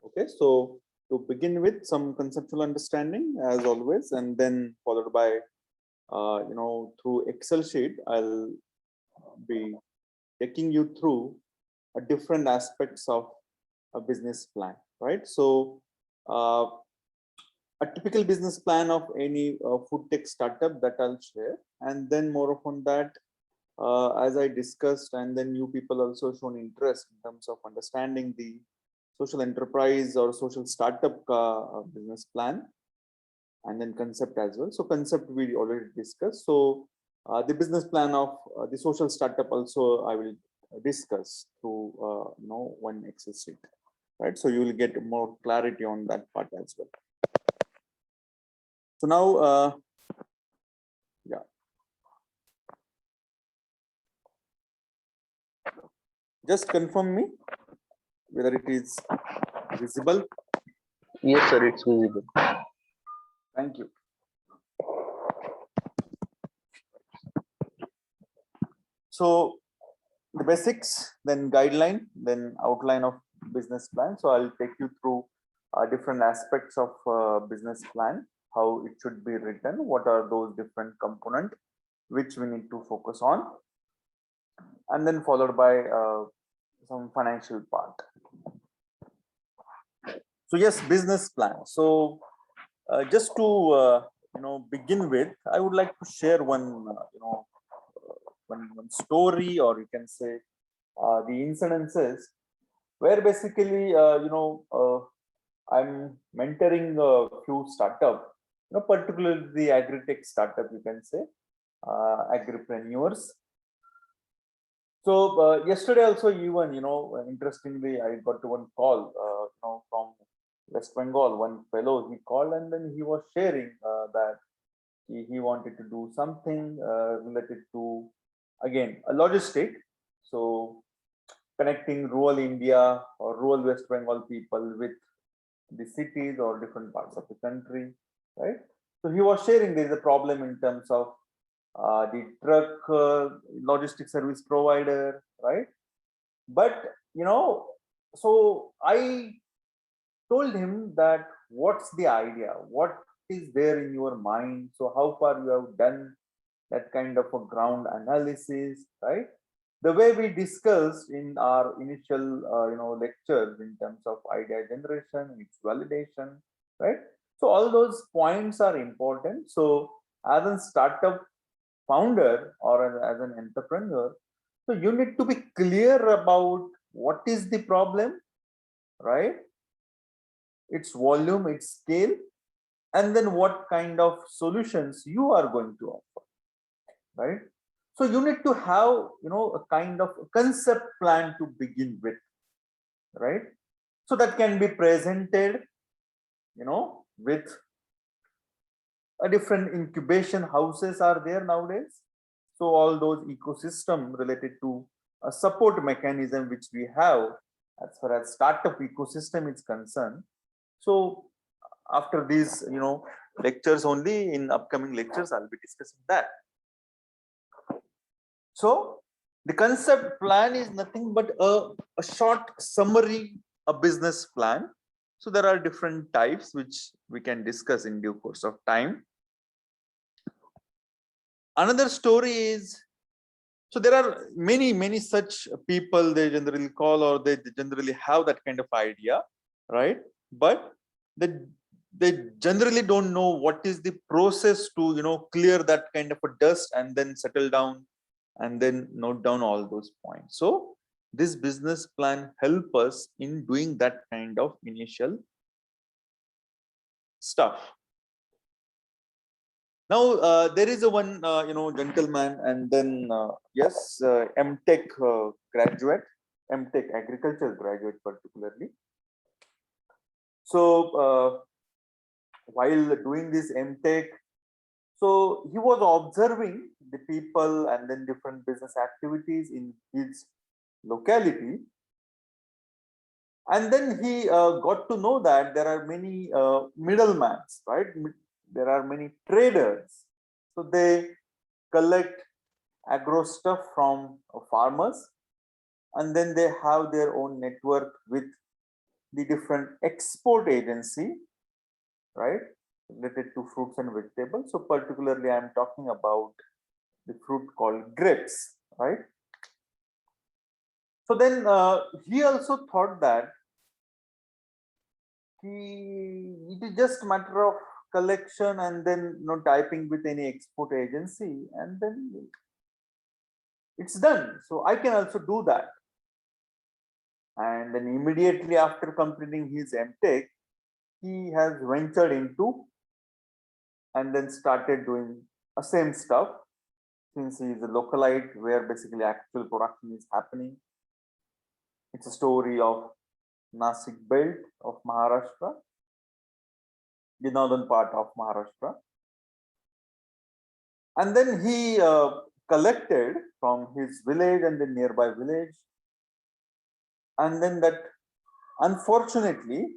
Okay, so to begin with some conceptual understanding as always, and then followed by through Excel sheet, I'll be taking you through different aspects of a business plan, right? So a typical business plan of any food tech startup that I'll share, and then more upon that, as I discussed, and then you people also shown interest in terms of understanding the social enterprise or social startup business plan, and then concept as well. So concept we already discussed. So the business plan of the social startup also I will discuss through one Excel sheet, right? So you will get more clarity on that part as well. So now, yeah. Just confirm me whether it is visible. Yes, sir, it's visible. Thank you. So the basics, then guideline, then outline of business plan. So I'll take you through different aspects of business plan, how it should be written, what are those different components which we need to focus on, and then followed by some financial part. So yes, business plan. So just to begin with, I would like to share one one story, or you can say the incidences where basically I'm mentoring a few startup, particularly the agri-tech startup, you can say agripreneurs. So yesterday also, even interestingly, I got to one call from West Bengal. One fellow, he called and then he was sharing that he wanted to do something related to, again, a logistic. So connecting rural India or rural West Bengal people with the cities or different parts of the country, right? So he was sharing there is a problem in terms of the truck logistic service provider, right? But so I told him that what's the idea, what is there in your mind, so how far you have done that kind of a ground analysis, right? The way we discussed in our initial lectures in terms of idea generation, its validation, right? So all those points are important. So as a startup founder or as an entrepreneur, so you need to be clear about what is the problem, right? Its volume, its scale, and then what kind of solutions you are going to offer, right? So you need to have a kind of concept plan to begin with, right? So that can be presented with a different incubation houses are there nowadays. So all those ecosystem related to a support mechanism which we have as far as startup ecosystem is concerned. So after these lectures, only in upcoming lectures I'll be discussing that. So the concept plan is nothing but a short summary, a business plan. So there are different types which we can discuss in due course of time. Another story is, so there are many such people, they generally call, or they generally have that kind of idea, right? But they generally don't know what is the process to clear that kind of a dust and then settle down and then note down all those points. So this business plan help us in doing that kind of initial stuff. Now there is a one gentleman, and then yes, MTech graduate, MTech agriculture graduate particularly. So while doing this MTech, so he was observing the people and then different business activities in his locality, and then he got to know that there are many middlemen, right? There are many traders. So they collect agro stuff from farmers, and then they have their own network with the different export agency, right, related to fruits and vegetables. So particularly I am talking about the fruit called grapes, right? So then he also thought that it is just a matter of collection and then typing with any export agency, and then it's done. So I can also do that. And then immediately after completing his MTech, he has ventured into and then started doing the same stuff, since he is a localite where basically actual production is happening. It's a story of Nasik belt of Maharashtra, the northern part of Maharashtra. And then he collected from his village and the nearby village. And then that, unfortunately,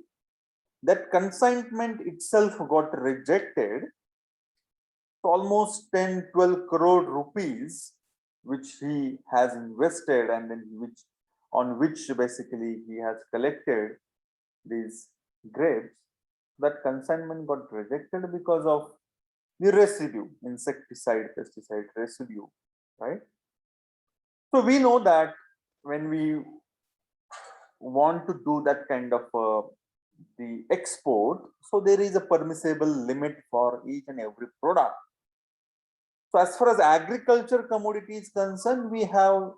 that consignment itself got rejected. Almost 10-12 crore rupees, which he has invested and then on which basically he has collected these grapes, that consignment got rejected because of the residue, insecticide, pesticide residue, right? So we know that when we want to do that kind of the export, so there is a permissible limit for each and every product. So as far as agriculture commodity is concerned, we have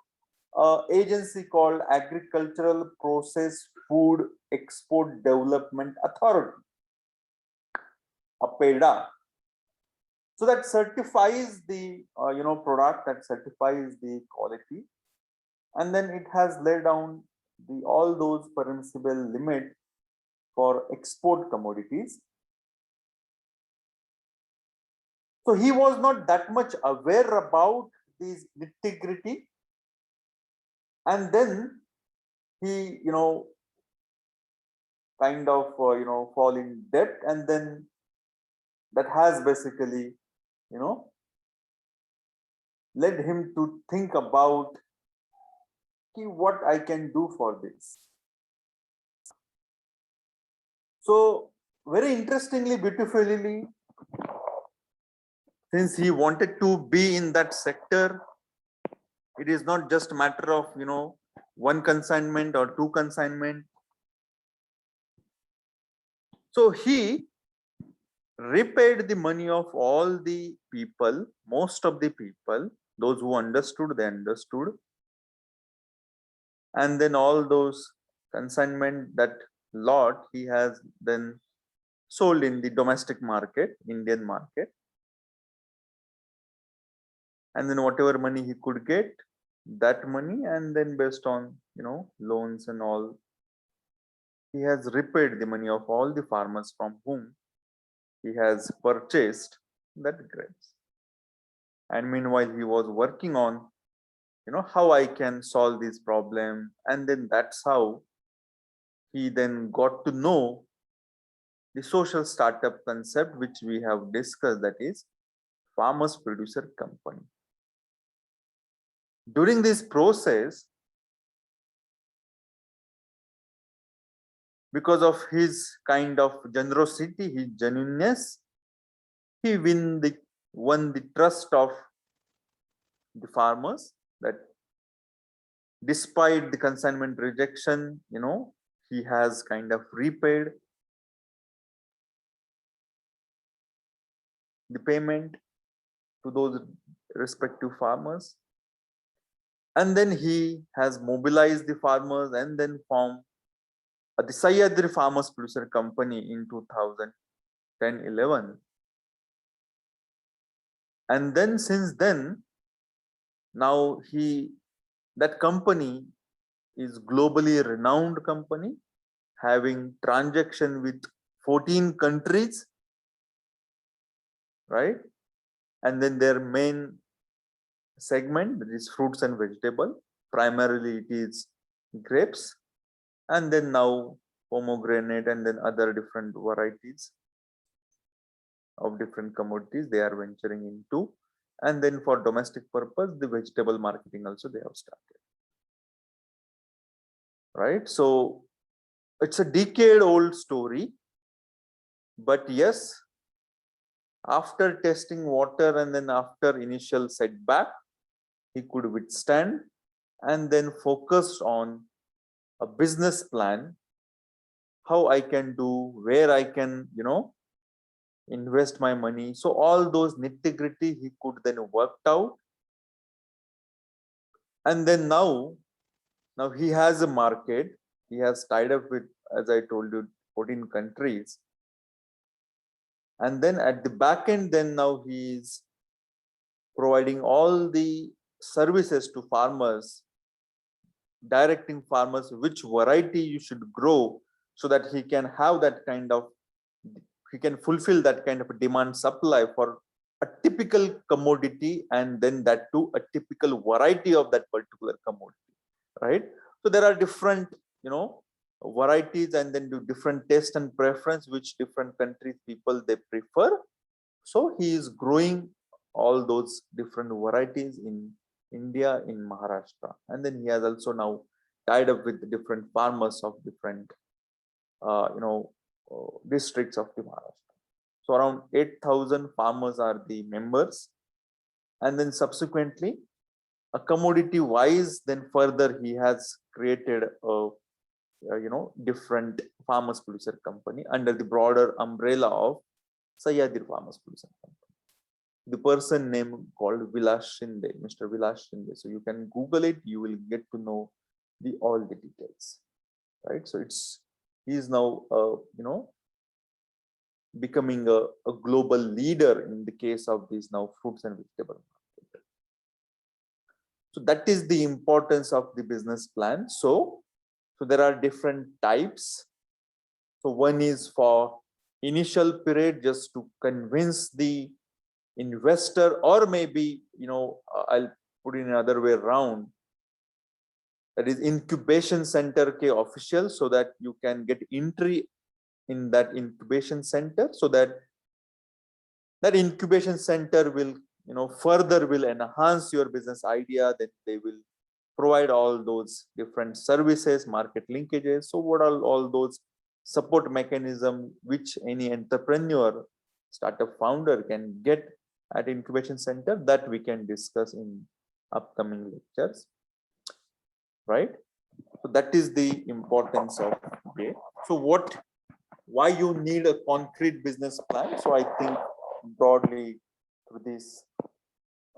an agency called Agricultural Processed Food Export Development Authority, APEDA. So that certifies the product, that certifies the quality, and then it has laid down all those permissible limit for export commodities. So he was not that much aware about these nitty-gritty, and then he kind of fall in debt, and then that has basically led him to think about what I can do for this. So very interestingly, beautifully, since he wanted to be in that sector, it is not just a matter of one consignment or two consignment. So he repaid the money of all the people, most of the people, those who understood, they understood. And then all those consignment, that lot, he has then sold in the domestic market, Indian market. And then whatever money he could get, that money, and then based on loans and all, he has repaid the money of all the farmers from whom he has purchased that grapes. And meanwhile he was working on how I can solve this problem, and then that's how he then got to know the social startup concept which we have discussed, that is farmers producer company. During this process, because of his kind of generosity, his genuineness, he won the trust of the farmers, that despite the consignment rejection, he has kind of repaid the payment to those respective farmers. And then he has mobilized the farmers and then formed the Sahyadri Farmers Producer Company in 2010-11. And then since then, now that company is globally renowned company, having transaction with 14 countries, right? And then their main segment, that is fruits and vegetable, primarily it is grapes, and then now pomegranate, and then other different varieties of different commodities they are venturing into. And then for domestic purpose, the vegetable marketing also they have started. right? So it's a decade-old story, but yes, after testing water and then after initial setback, he could withstand and then focused on a business plan, how I can do, where I can, invest my money. So all those nitty-gritty he could then worked out. And then now he has a market. He has tied up with, as I told you, 14 countries. And then at the back end, then now he is providing all the services to farmers, directing farmers which variety you should grow so that he can have that kind of, he can fulfill that kind of a demand supply for a typical commodity, and then that too a typical variety of that particular commodity, right? So there are different, varieties, and then do different taste and preference which different countries people they prefer. So he is growing all those different varieties in India, in Maharashtra, and then he has also now tied up with different farmers of different, districts of the Maharashtra. So around 8,000 farmers are the members, and then subsequently, a commodity wise, then further he has created a, different farmers producer company under the broader umbrella of Sayadir Farmers Producer Company. The person name called Vilas Shinde, Mr. Vilas Shinde. So you can Google it, you will get to know all the details, right? So he is now, becoming a global leader in the case of these now fruits and vegetable market. So that is the importance of the business plan. So there are different types. So one is for initial period, just to convince the investor, or maybe, I'll put it in another way around. That is incubation center ke official, so that you can get entry in that incubation center, so that incubation center will, further will enhance your business idea. Then they will provide all those different services, market linkages. So what are all those support mechanism which any entrepreneur, startup founder can get at incubation center, that we can discuss in upcoming lectures, right? So that is the importance of it. So why you need a concrete business plan? So I think broadly through this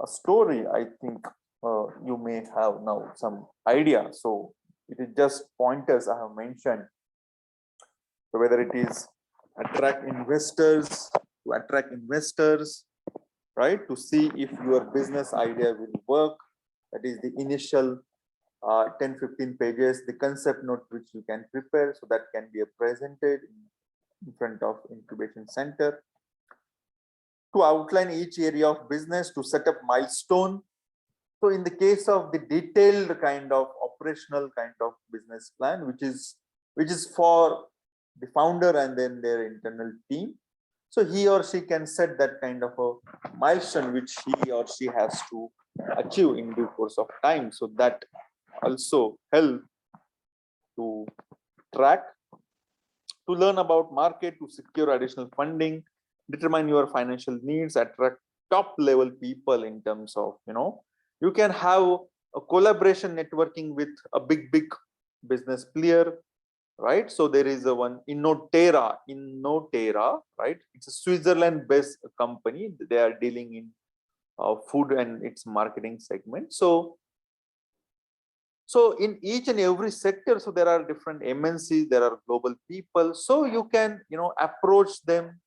story, I think you may have now some idea. So it is just pointers I have mentioned. So whether it is attract investors, right? To see if your business idea will work. That is the initial 10-15 pages, the concept note which you can prepare, so that can be presented in front of incubation center. To outline each area of business, to set up milestone. So in the case of the detailed kind of operational kind of business plan, which is for the founder and then their internal team. So he or she can set that kind of a milestone which he or she has to achieve in due course of time. So that also help to track, to learn about market, to secure additional funding, determine your financial needs, attract top level people in terms of, you can have a collaboration networking with a big business player, right? So there is a one Innotera, right? It's a Switzerland based company. They are dealing in food and its marketing segment. So in each and every sector, so there are different MNCs, there are global people. So you can, approach them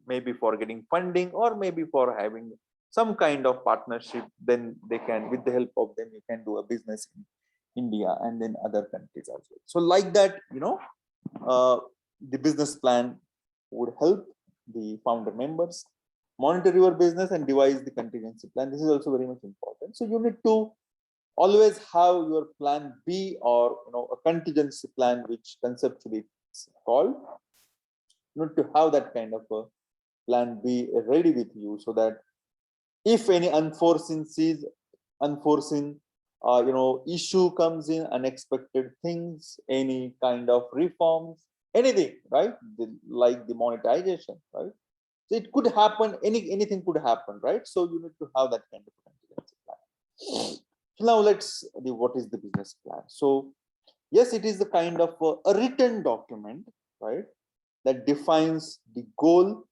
maybe for getting funding, or maybe for having some kind of partnership. Then they can, with the help of them, you can do a business in India and then other countries as well. So like that, the business plan would help the founder members monitor your business and devise the contingency plan. This is also very much important. So you need to always have your plan B, or a contingency plan, which conceptually it's called. You need to have that kind of a plan B ready with you, so that if any unforeseen issue comes in, unexpected things, any kind of reforms, anything, right? Like the monetization, right? So it could happen, anything could happen, right? So you need to have that kind of contingency plan. So now what is the business plan? So yes, it is the kind of a written document, right? That defines the goal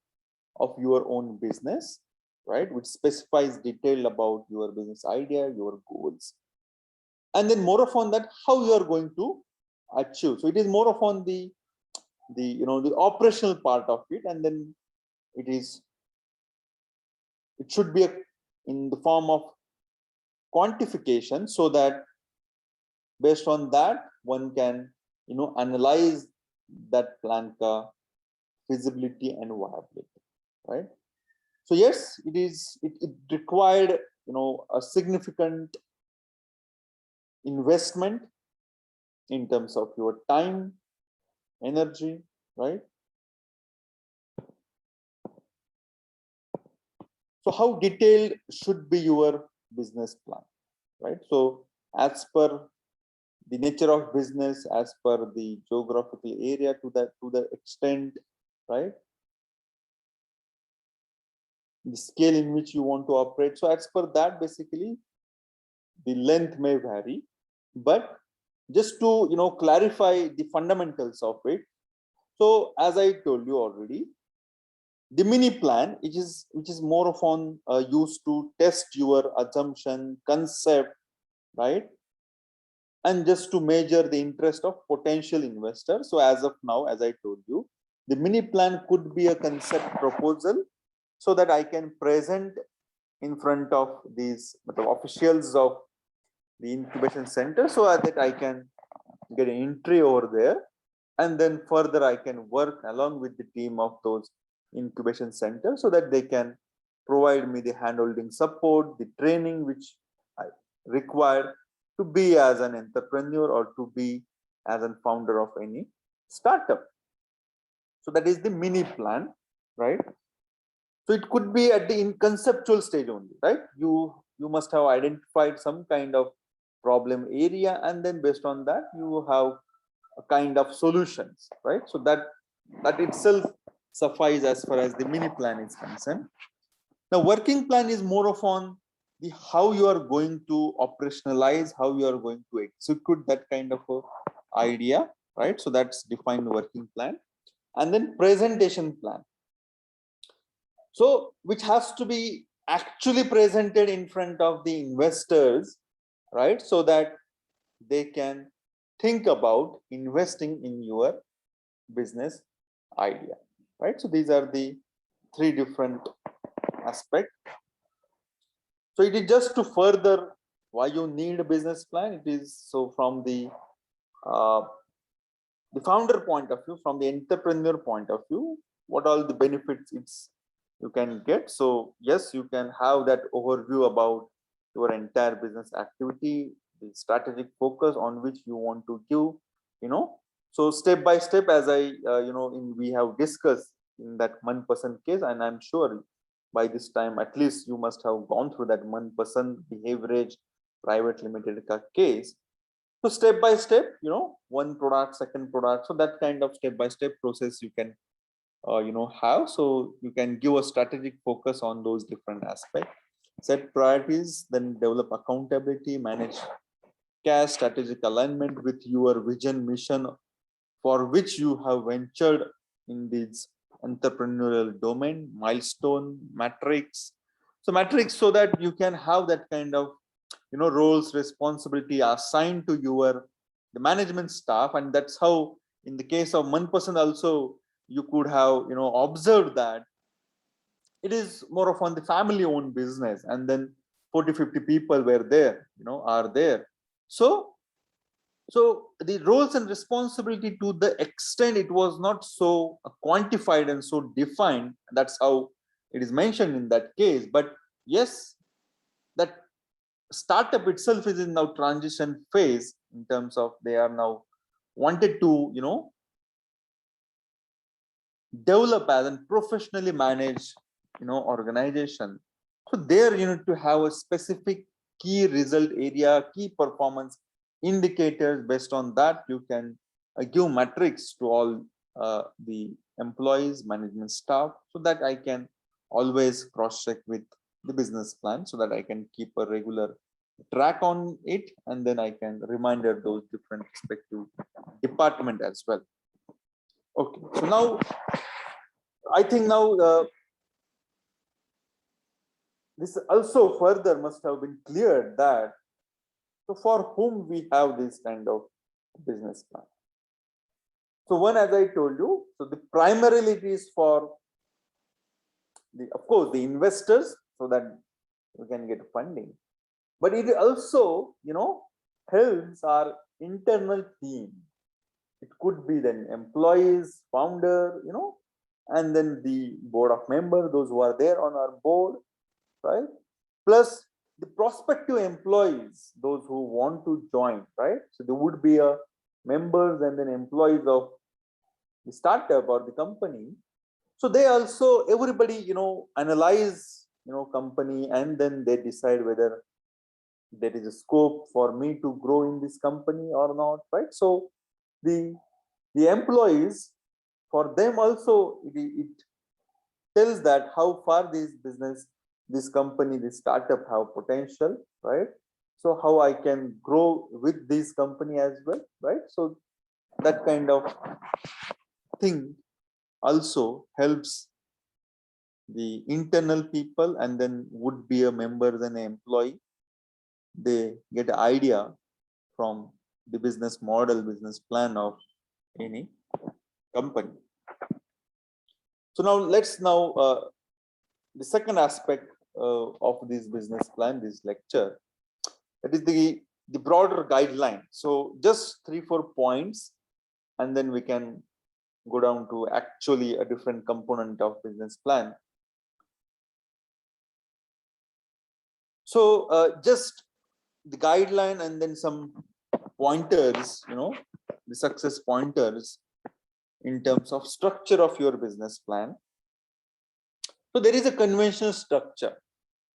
of your own business, right? Which specifies detail about your business idea, your goals, and then more of on that how you are going to achieve. So it is more of on the operational part of it, and then it should be in the form of quantification, so that based on that one can analyze that plan feasibility and viability, right? So yes, it required a significant investment in terms of your time, energy, right? So how detailed should be your business plan, right? So as per the nature of business, as per the geographical area, to the extent, right? The scale in which you want to operate. So as per that, basically, the length may vary, but just to clarify the fundamentals of it. So as I told you already, the mini plan, which is more of on used to test your assumption, concept, right? And just to measure the interest of potential investors. So as of now, as I told you, the mini plan could be a concept proposal, so that I can present in front of these officials of the incubation center, so that I can get an entry over there, and then further I can work along with the team of those incubation centers, so that they can provide me the handholding support, the training which I require to be as an entrepreneur or to be as a founder of any startup. So that is the mini plan, right? So it could be at the conceptual stage only, right? You must have identified some kind of problem area, and then based on that you have a kind of solutions, right? So that itself suffice as far as the mini plan is concerned. The working plan is more of on the how you are going to operationalize, how you are going to execute that kind of a idea, right? So that's defined working plan. And then presentation plan, so which has to be actually presented in front of the investors, right? So that they can think about investing in your business idea, right? So these are the three different aspects. So it is just to further why you need a business plan. It is so from uh, the founder point of view, from the entrepreneur point of view, what all the benefits you can get. So yes, you can have that overview about your entire business activity, the strategic focus on which you want to give, so step by step, as I we have discussed in that 1% case, and I'm sure by this time at least you must have gone through that 1% behaviorage private limited case. So step by step, one product, second product, so that kind of step by step process you can have. So you can give a strategic focus on those different aspects, set priorities, then develop accountability, manage cash, strategic alignment with your vision, mission for which you have ventured in this entrepreneurial domain, milestone, matrix. So matrix, so that you can have that kind of roles, responsibility assigned to the management staff. And that's how in the case of 1% also you could have observed that it is more of on the family owned business, and then 40-50 people were there, are there. So the roles and responsibility, to the extent it was not so quantified and so defined, that's how it is mentioned in that case. But yes, that startup itself is in now transition phase, in terms of they are now wanted to develop as a professionally managed organization. So there you need to have a specific key result area, key performance indicators. Based on that, you can give metrics to all the employees, management staff, so that I can always cross check with the business plan, so that I can keep a regular track on it, and then I can reminder those different respective department as well. Okay, so now I think now this also further must have been cleared that, so for whom we have this kind of business plan. So one, as I told you, so the primarily it is for the, of course, the investors, so that we can get funding, but it also, helps our internal team. It could be then employees, founder, and then the board of members, those who are there on our board, right? Plus the prospective employees, those who want to join, right? So there would be a members and then employees of the startup or the company. So they also, everybody, analyze, company, and then they decide whether there is a scope for me to grow in this company or not, right? So the employees, for them also, it tells that how far this company, this startup have potential, right? So how I can grow with this company as well, right? So that kind of thing also helps the internal people, and then would be a member and an employee. They get an idea from the business model, business plan of any company. So now let's the second aspect of this business plan, this lecture, that is the broader guideline. So just 3-4 points, and then we can go down to actually a different component of business plan. So just the guideline, and then some pointers, the success pointers in terms of structure of your business plan. So there is a conventional structure.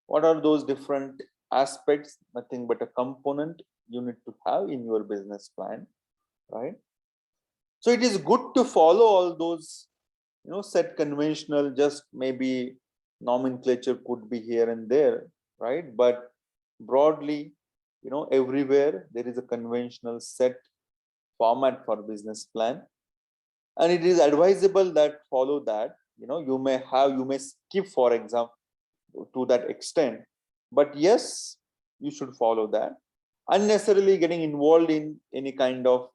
What are those different aspects? Nothing but a component you need to have in your business plan, right? So it is good to follow all those, set conventional, just maybe nomenclature could be here and there, right? But broadly, everywhere there is a conventional set format for business plan, and it is advisable that follow that. You may skip, for example, to that extent, but yes, you should follow that. Unnecessarily getting involved in any kind of,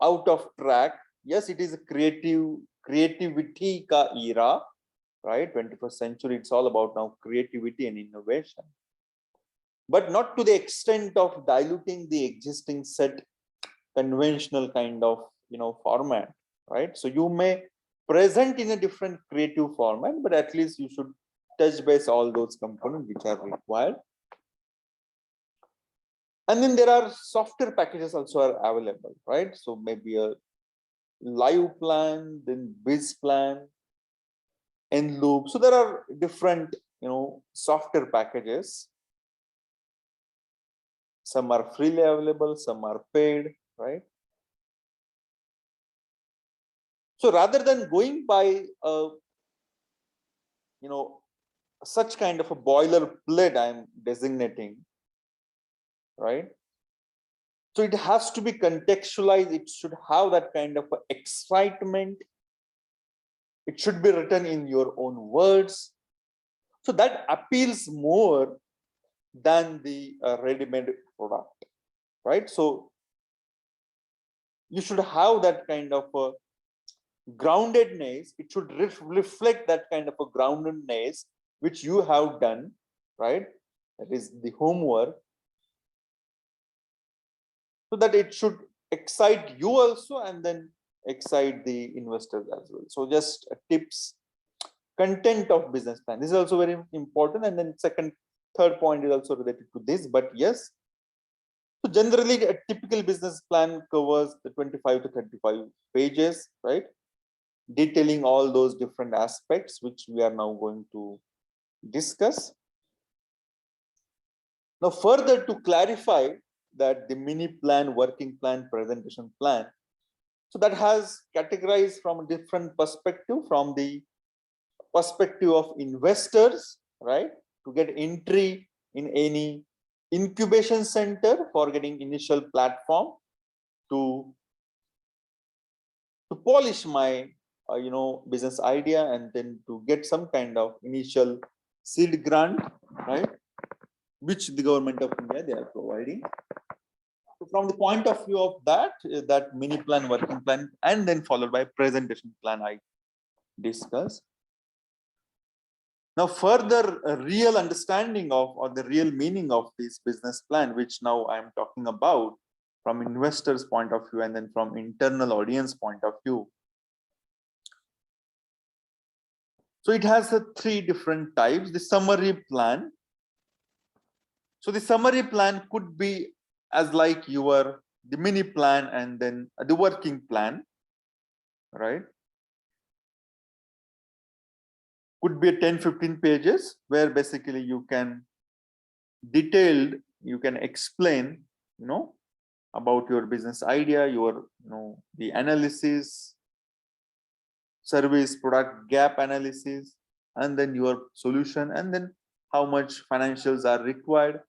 out of track. Yes, it is a creativity ka era, right? 21st century, it's all about now creativity and innovation, but not to the extent of diluting the existing set conventional kind of, format, right? So you may present in a different creative format, but at least you should touch base all those components which are required. And then there are software packages also are available, right? So maybe a live plan, then biz plan, and loop. So there are different, software packages. Some are freely available, some are paid, right? So rather than going by such kind of a boilerplate I'm designating, right? So it has to be contextualized. It should have that kind of excitement. It should be written in your own words. So that appeals more than the ready-made product, right? So you should have that kind of a groundedness. It should reflect that kind of a groundedness which you have done, right? That is the homework, so that it should excite you also, and then excite the investors as well. So just tips, content of business plan, this is also very important. And then third point is also related to this, but yes, so generally a typical business plan covers the 25 to 35 pages, right, detailing all those different aspects which we are now going to discuss. Now, further to clarify that the mini plan, working plan, presentation plan, so that has categorized from a different perspective, from the perspective of investors, right? To get entry in any incubation center for getting initial platform to polish my business idea, and then to get some kind of initial seed grant, right, which the government of India they are providing. So from the point of view of that mini plan, working plan, and then followed by presentation plan I discussed. Now further real understanding of, or the real meaning of this business plan, which now I'm talking about from investors point of view and then from internal audience point of view. So it has three different types. The summary plan. So the summary plan could be as like the mini plan and then the working plan, right? Could be 10-15 pages where basically you can explain, about your business idea, the analysis, service product gap analysis, and then your solution, and then how much financials are required,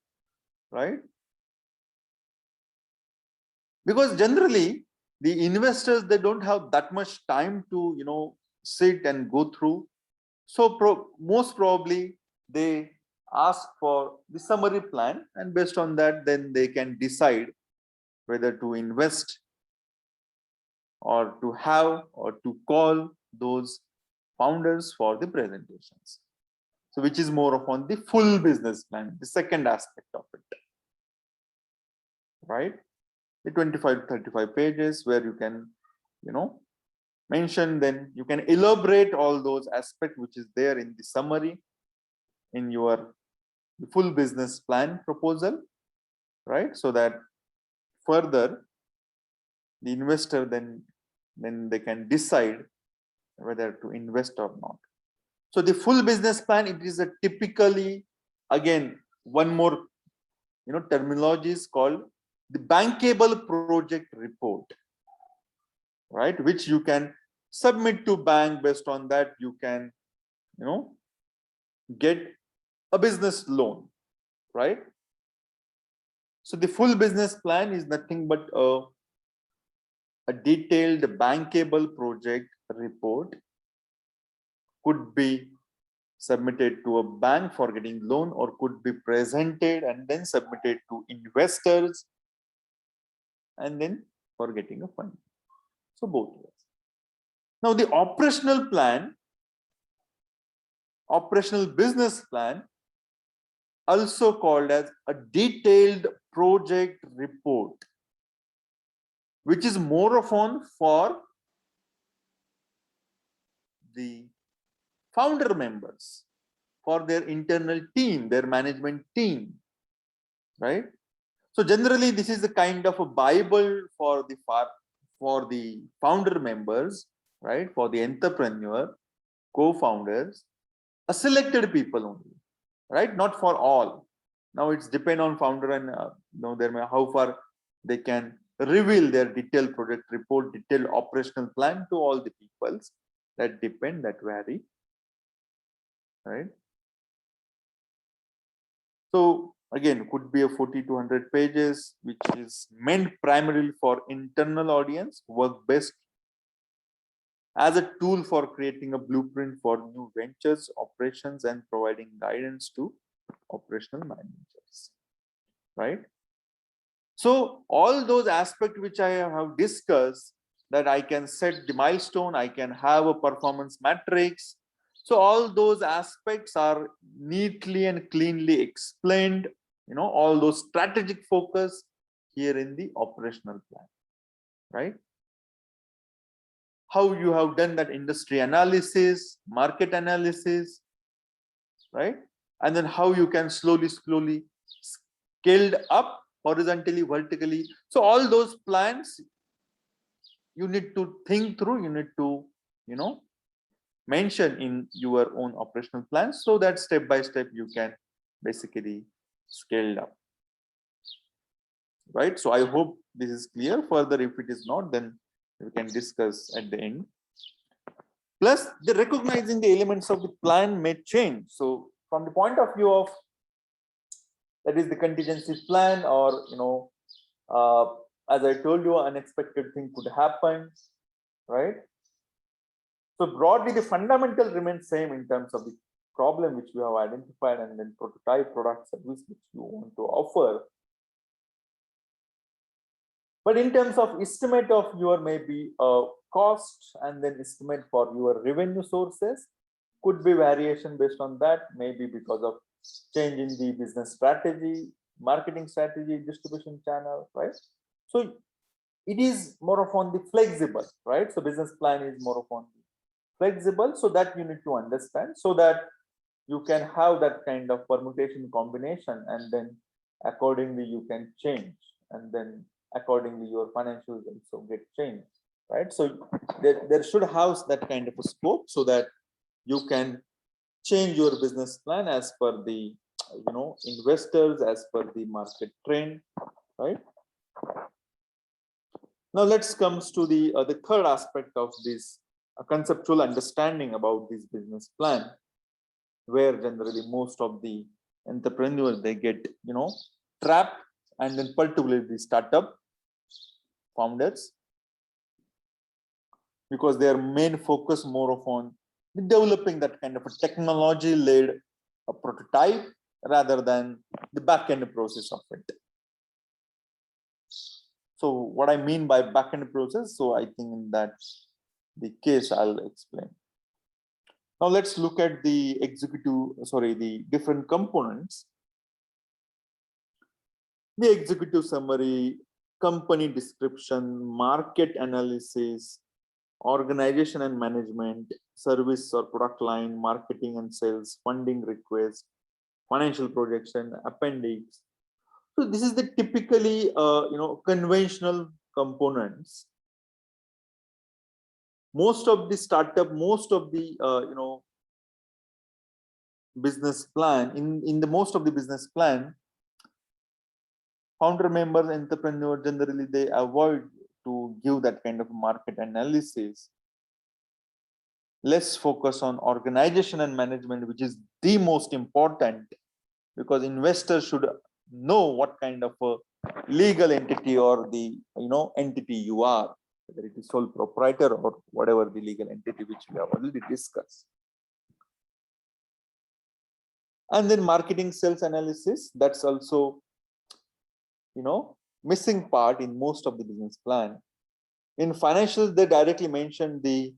right? Because generally the investors, they don't have that much time to sit and go through. So most probably they ask for the summary plan, and based on that then they can decide whether to invest or to have or to call those founders for the presentations. So which is more upon the full business plan, the second aspect of it, right? The 25-35 pages where you can mention, then you can elaborate all those aspects which is there in the summary in your full business plan proposal, right? So that further the investor then they can decide whether to invest or not. So the full business plan, it is a typically, again, one more terminology is called the bankable project report, right? Which you can submit to bank. Based on that you can get a business loan, right? So the full business plan is nothing but a detailed bankable project report, could be submitted to a bank for getting loan, or could be presented and then submitted to investors and then for getting a fund. So both ways. Now the operational plan, operational business plan, also called as a detailed project report, which is more often for the founder members, for their internal team, their management team, right? So generally this is a kind of a Bible for the founder members, right? For the entrepreneur, co-founders, a selected people only, right? Not for all. Now it's depend on founder and how far they can reveal their detailed project report, detailed operational plan to all the peoples. That depend, that vary, right? So again, could be a 40 to 100 pages, which is meant primarily for internal audience, work best as a tool for creating a blueprint for new ventures, operations, and providing guidance to operational managers, right? So all those aspects which I have discussed, that I can set the milestone, I can have a performance matrix. So all those aspects are neatly and cleanly explained, all those strategic focus here in the operational plan, right? How you have done that industry analysis, market analysis, right? And then how you can slowly scaled up horizontally, vertically. So all those plans you need to think through, you need to, mention in your own operational plans, so that step by step you can basically scale up. right? So I hope this is clear. Further, if it is not, then we can discuss at the end. Plus, the recognizing the elements of the plan may change. So from the point of view of that is the contingency plan, or as I told you, unexpected thing could happen, right? So broadly, the fundamental remains same in terms of the problem which we have identified, and then prototype, product, service which you want to offer. But in terms of estimate of your maybe cost, and then estimate for your revenue sources, could be variation based on that, maybe because of change in the business strategy, marketing strategy, distribution channel, right? So it is more of on the flexible, right? So business plan is more of on the flexible, so that you need to understand, so that you can have that kind of permutation combination, and then accordingly you can change, and then accordingly your financials also get changed, right? So there should have that kind of a scope, so that you can change your business plan as per the investors, as per the market trend, right? Now let's comes to the third aspect of this conceptual understanding about this business plan, where generally most of the entrepreneurs, they get trapped, and then particularly the startup founders, because their main focus more upon developing that kind of a technology led prototype rather than the back end process of it. So what I mean by back end process, so I think in that the case I'll explain. Now let's look at the the different components. The executive summary, company description, market analysis, organization and management, service or product line, marketing and sales, funding request, financial projection, appendix. So this is the typically conventional components. Most of the startup, most of the business plan, in the most of the business plan, founder members, entrepreneur, generally they avoid to give that kind of market analysis. Let's focus on organization and management, which is the most important, because investors should know what kind of a legal entity or the entity you are, whether it is sole proprietor or whatever the legal entity which we have already discussed. And then marketing, sales analysis, that's also missing part in most of the business plan. In financials, they directly mention the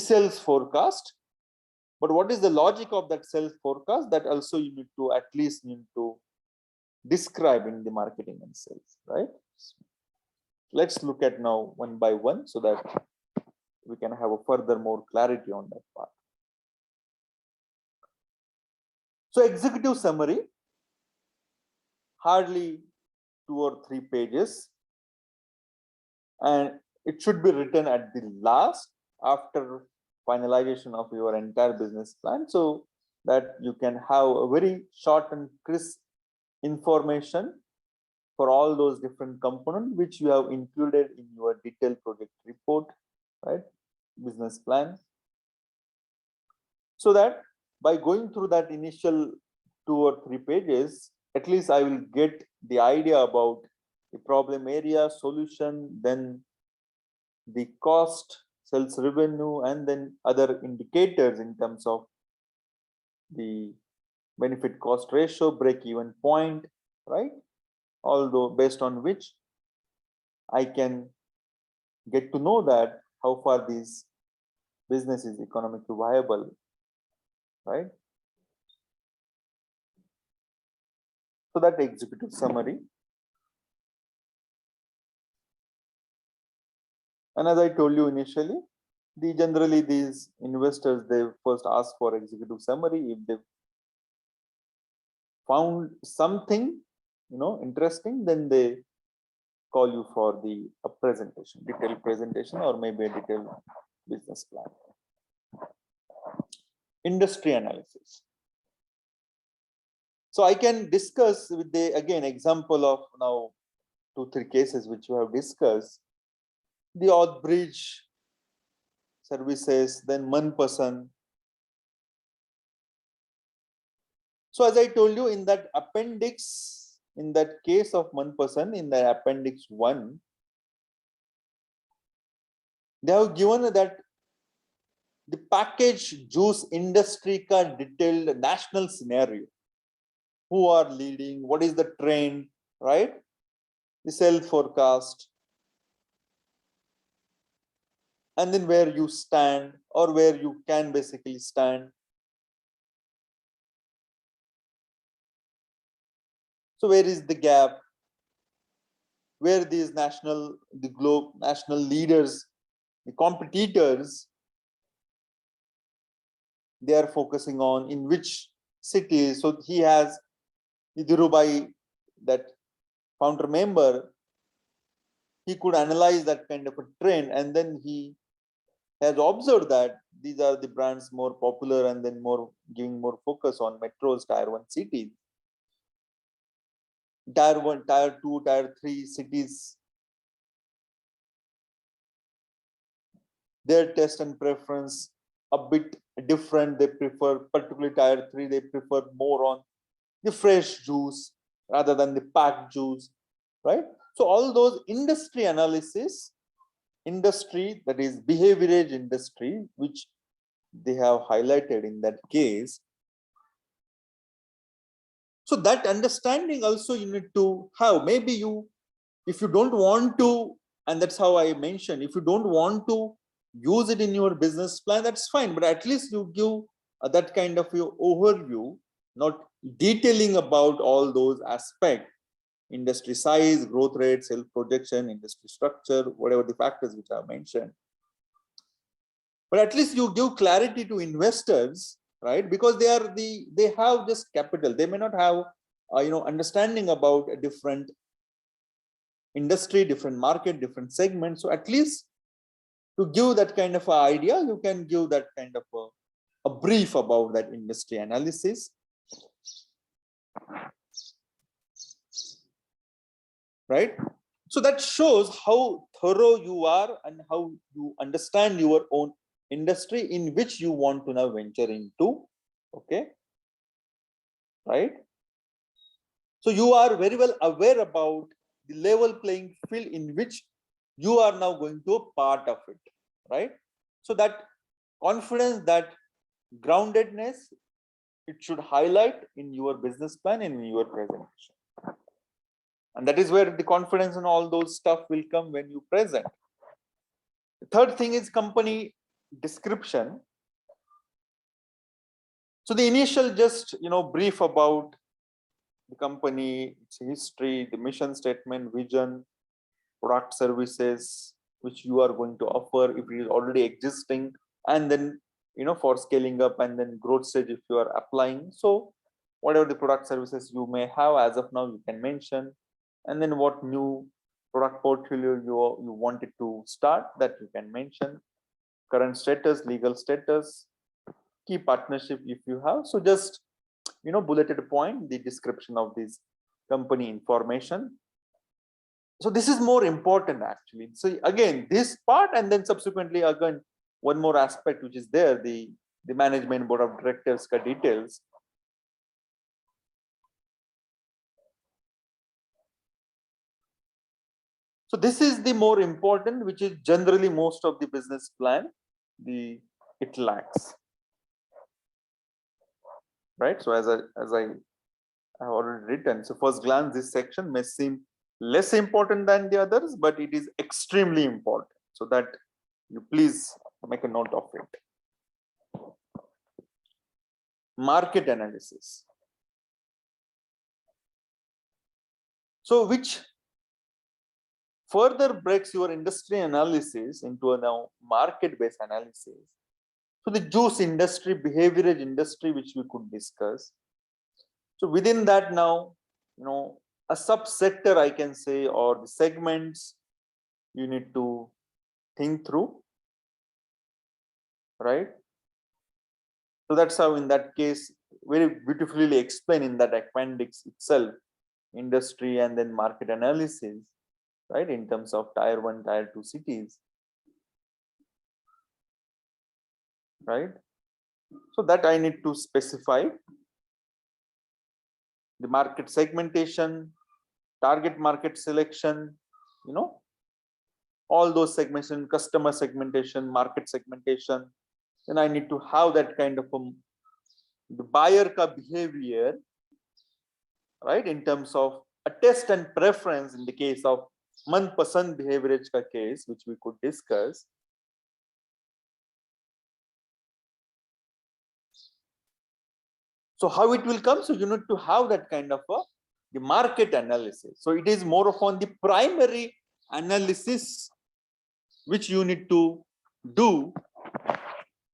sales forecast, but what is the logic of that sales forecast, that also you need to at least describe in the marketing and sales, right? Let's look at now one by one, so that we can have a further more clarity on that part. So executive summary, hardly 2 or 3 pages, and it should be written at the last, after finalization of your entire business plan, so that you can have a very short and crisp information for all those different components which you have included in your detailed project report, right? Business plan. So that by going through that initial 2 or 3 pages, at least I will get the idea about the problem area, solution, then the cost, sales revenue, and then other indicators in terms of the benefit cost ratio, break even point, right? Although based on which I can get to know that how far this business is economically viable, right? So that executive summary. And as I told you initially, generally these investors, they first ask for executive summary. If they found something interesting, then they call you for the presentation, detailed presentation, or maybe a detailed business plan. Industry analysis. So I can discuss with the, again, example of now 2-3 cases which we have discussed, the Oddbridge services, then Manpasan. So as I told you in that appendix, in that case of Manpasan, in the appendix 1, they have given that the packaged juice industry ka detailed national scenario. Who are leading? What is the trend, right? The sell forecast. And then where you stand or where you can basically stand. So where is the gap? Where these national leaders, the competitors, they are focusing on in which cities. So he has the Dhirubhai, that founder member, he could analyze that kind of a trend, and then he has observed that these are the brands more popular and then more giving more focus on metros, tier 1 cities. Tier 1, tier 2, tier 3 cities, their taste and preference a bit different. They prefer, particularly tier 3, they prefer more on the fresh juice rather than the packed juice, right? So all those industry analysis, industry, that is behaviorage industry, which they have highlighted in that case. So that understanding also you need to have. Maybe you, if you don't want to, and that's how I mentioned, if you don't want to use it in your business plan, that's fine, but at least you give that kind of your overview, not detailing about all those aspects, industry size, growth rate, sales projection, industry structure, whatever the factors which I mentioned. But at least you give clarity to investors, right? Because they have just capital. They may not have understanding about a different industry, different market, different segments. So at least to give that kind of an idea, you can give that kind of a brief about that industry analysis. Right? So that shows how thorough you are and how you understand your own industry in which you want to now venture into. Okay. Right? So you are very well aware about the level playing field in which you are now going to a part of it, right? So that confidence, that groundedness, it should highlight in your business plan and in your presentation. And that is where the confidence and all those stuff will come when you present. The third thing is company description. So the initial just brief about the company, its history, the mission statement, vision, product, services which you are going to offer if it is already existing, and then for scaling up and then growth stage if you are applying. So whatever the product services you may have as of now, you can mention, and then what new product portfolio you wanted to start, that you can mention, current status, legal status, key partnership if you have. So just bulleted point, the description of this company information. So this is more important actually. So again, this part, and then subsequently again one more aspect which is there, the management board of directors details. So this is the more important, which is generally most of the business plan it lacks, right? So as I have already written, so first glance this section may seem less important than the others, but it is extremely important, so that you please make a note of it. Market analysis. So which further breaks your industry analysis into a now market-based analysis. So the juice industry, behaviorage industry, which we could discuss. So within that now, a subsector I can say, or the segments you need to think through, right? So that's how in that case, very beautifully explained in that appendix itself, industry and then market analysis. right? In terms of tier 1, tier 2 cities, right? So that I need to specify the market segmentation, target market selection, all those segmentation, customer segmentation, market segmentation. Then I need to have that kind of the buyer ka behavior, right? In terms of a test and preference in the case of manpasand behaviorage ka case, which we could discuss. So how it will come? So you need to have that kind of the market analysis. So it is more of on the primary analysis which you need to do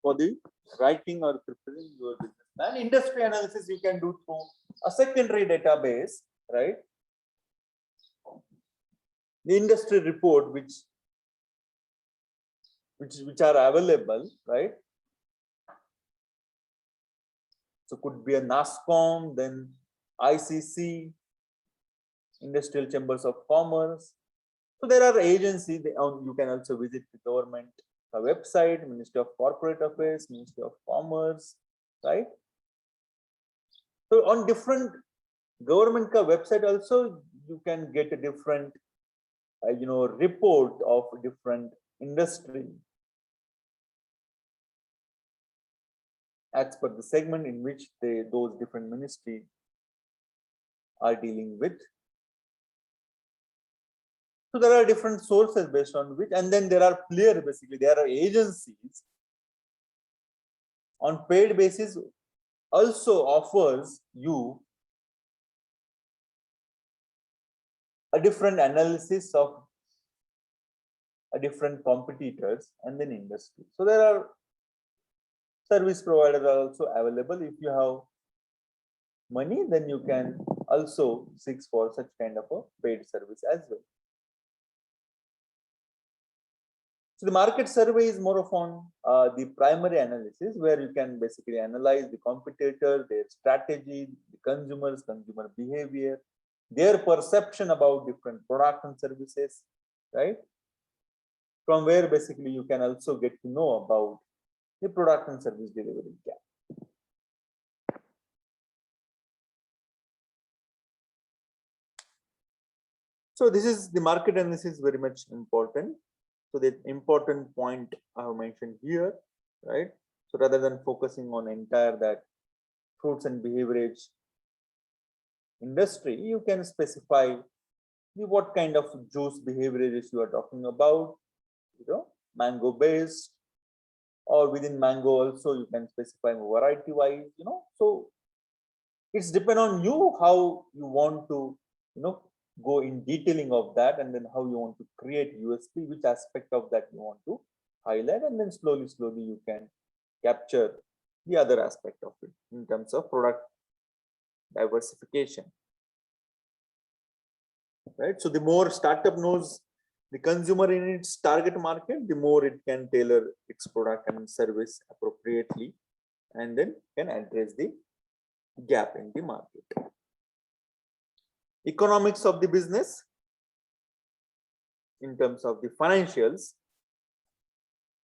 for the writing or preparing your business plan. Industry analysis you can do through a secondary database, right? The industry report which are available, right? So could be a NASCOM, then ICC, Industrial Chambers of Commerce. So there are agencies. You can also visit the government website, Ministry of Corporate Affairs, Ministry of Commerce, right? So on different government website also you can get a different, report of different industry as per the segment in which those different ministries are dealing with. So there are different sources based on which, and then there are player, basically there are agencies on paid basis also offers you a different analysis of a different competitors and then industry. So there are service providers are also available. If you have money, then you can also seek for such kind of a paid service as well. So the market survey is more of on the primary analysis, where you can basically analyze the competitor, their strategy, the consumers, consumer behavior, their perception about different products and services, right? From where basically you can also get to know about the product and service delivery gap. So this is the market analysis, very much important. So the important point I have mentioned here, right? So rather than focusing on entire that fruits and beverage industry, you can specify what kind of juice beverages you are talking about, mango based, or within mango also you can specify variety wise, so it's depend on you how you want to, go in detailing of that, and then how you want to create USP, which aspect of that you want to highlight, and then slowly you can capture the other aspect of it in terms of product diversification, right? So the more startup knows the consumer in its target market, the more it can tailor its product and service appropriately, and then can address the gap in the market. Economics of the business in terms of the financials.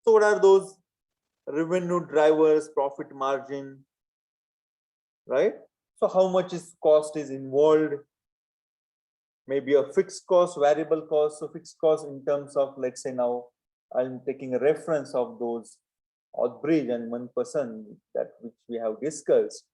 So what are those revenue drivers, profit margin, right? So how much is cost is involved, maybe a fixed cost, variable cost. So fixed cost in terms of, let's say now I'm taking a reference of those Oddbridge and Manpasand that which we have discussed.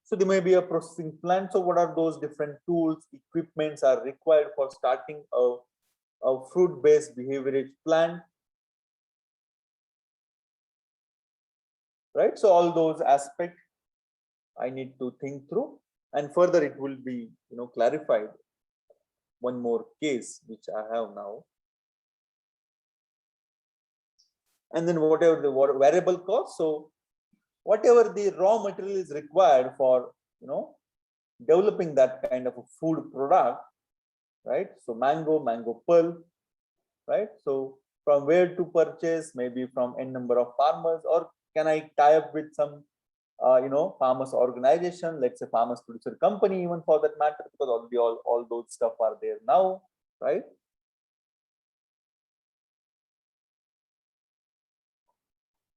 So there may be a processing plant. So what are those different tools, equipments are required for starting a fruit-based beverage plant, right? So all those aspects I need to think through, and further it will be, clarified. One more case which I have now, and then whatever the variable cost. So whatever the raw material is required for, developing that kind of a food product, right? So mango pulp, right? So from where to purchase, maybe from n number of farmers, or can I tie up with some farmers organization, let's say farmers producer company, even for that matter, because all those stuff are there now, right?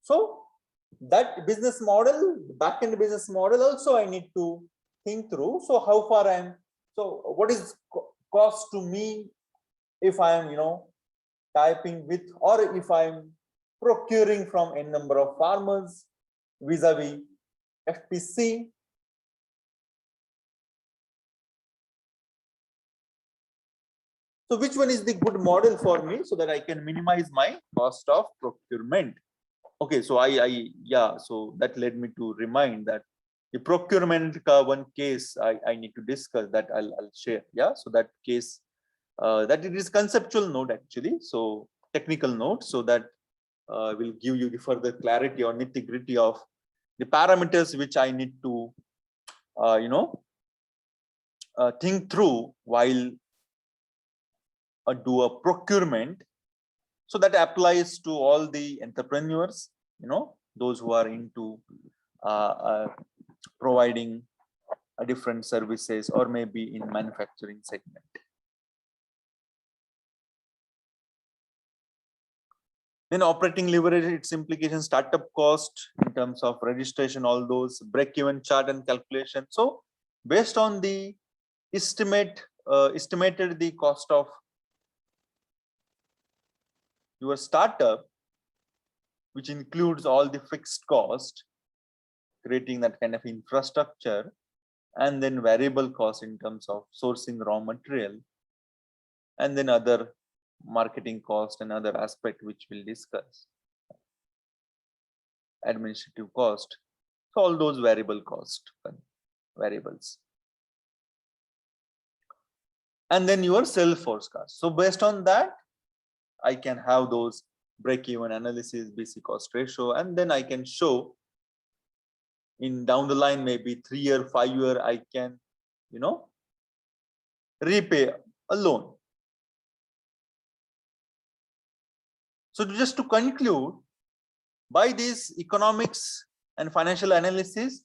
So that business model, back-end business model also I need to think through. So how far so what is cost to me if I am, typing with, or if I'm procuring from a number of farmers vis-a-vis FPC. So which one is the good model for me so that I can minimize my cost of procurement? Okay, so so that led me to remind that the procurement one case I need to discuss, that I'll share. Yeah, so that case, that it is conceptual note actually, so technical note, so that will give you the further clarity or nitty gritty of the parameters which I need to think through while do a procurement. So that applies to all the entrepreneurs, those who are into providing different services, or maybe in manufacturing segment. Then operating leverage, its implications, startup cost in terms of registration, all those, break-even chart and calculation. So based on the estimated the cost of your startup, which includes all the fixed cost, creating that kind of infrastructure, and then variable cost in terms of sourcing raw material, and then other marketing cost and other aspect which we'll discuss, administrative cost. So all those variable cost variables, and then your sales forecast. So based on that, I can have those break-even analysis, BC cost ratio, and then I can show in down the line, maybe 3-year, 5-year, I can, repay a loan. So just to conclude, by this economics and financial analysis,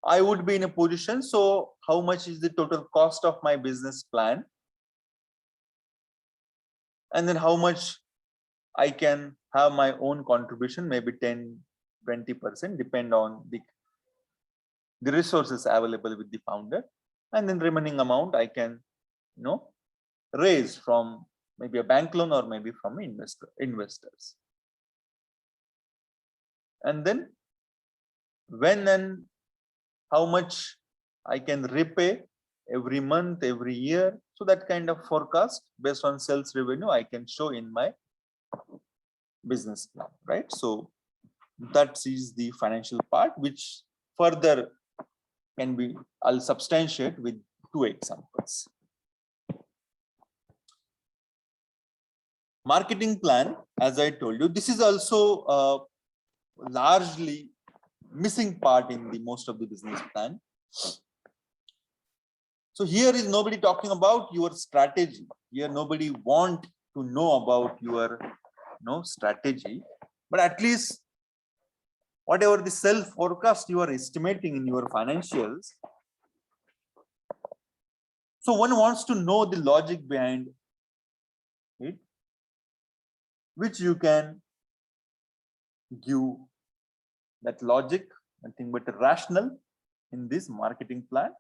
I would be in a position. So how much is the total cost of my business plan? And then how much I can have my own contribution, maybe 10-20%, depend on the resources available with the founder. And then remaining amount I can, raise from maybe a bank loan or maybe from investors. And then when and how much I can repay every month, every year. So that kind of forecast based on sales revenue I can show in my business plan, right? So that is the financial part, which further can be, I'll substantiate with 2 examples. Marketing plan, as I told you, this is also a largely missing part in the most of the business plan. So here is nobody talking about your strategy. Here nobody want to know about your strategy, but at least whatever the self forecast you are estimating in your financials. So one wants to know the logic behind it, which you can give that logic, nothing but rational in this marketing plan.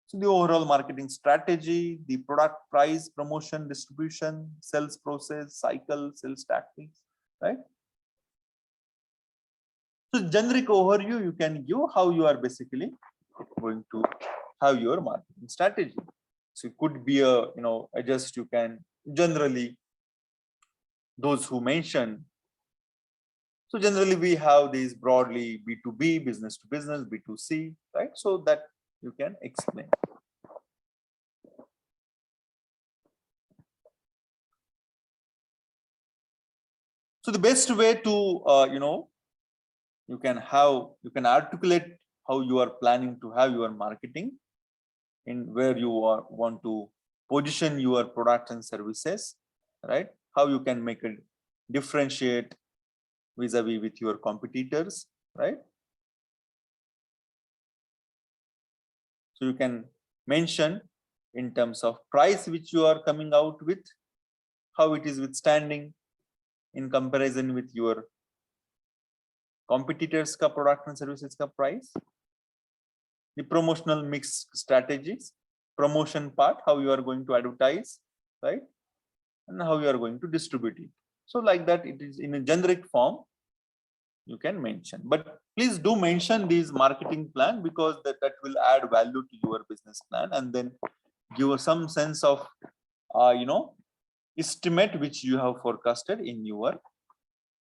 So the overall marketing strategy, the product price, promotion, distribution, sales process, cycle, sales tactics, right? So generic overview you can give how you are basically going to have your marketing strategy. So it could be a, adjust, you can generally, those who mention. So generally we have these broadly B2B, business to business, B2C, right? So that you can explain. So the best way to, you can articulate how you are planning to have your marketing, in where you want to position your products and services, right? How you can make it differentiate vis-a-vis with your competitors, right? So you can mention in terms of price which you are coming out with, how it is withstanding in comparison with your competitors ka product and services ka price, the promotional mix strategies, promotion part, how you are going to advertise, right? And how you are going to distribute it. So like that, it is in a generic form, you can mention, but please do mention these marketing plan, because that will add value to your business plan and then give us some sense of, estimate which you have forecasted in your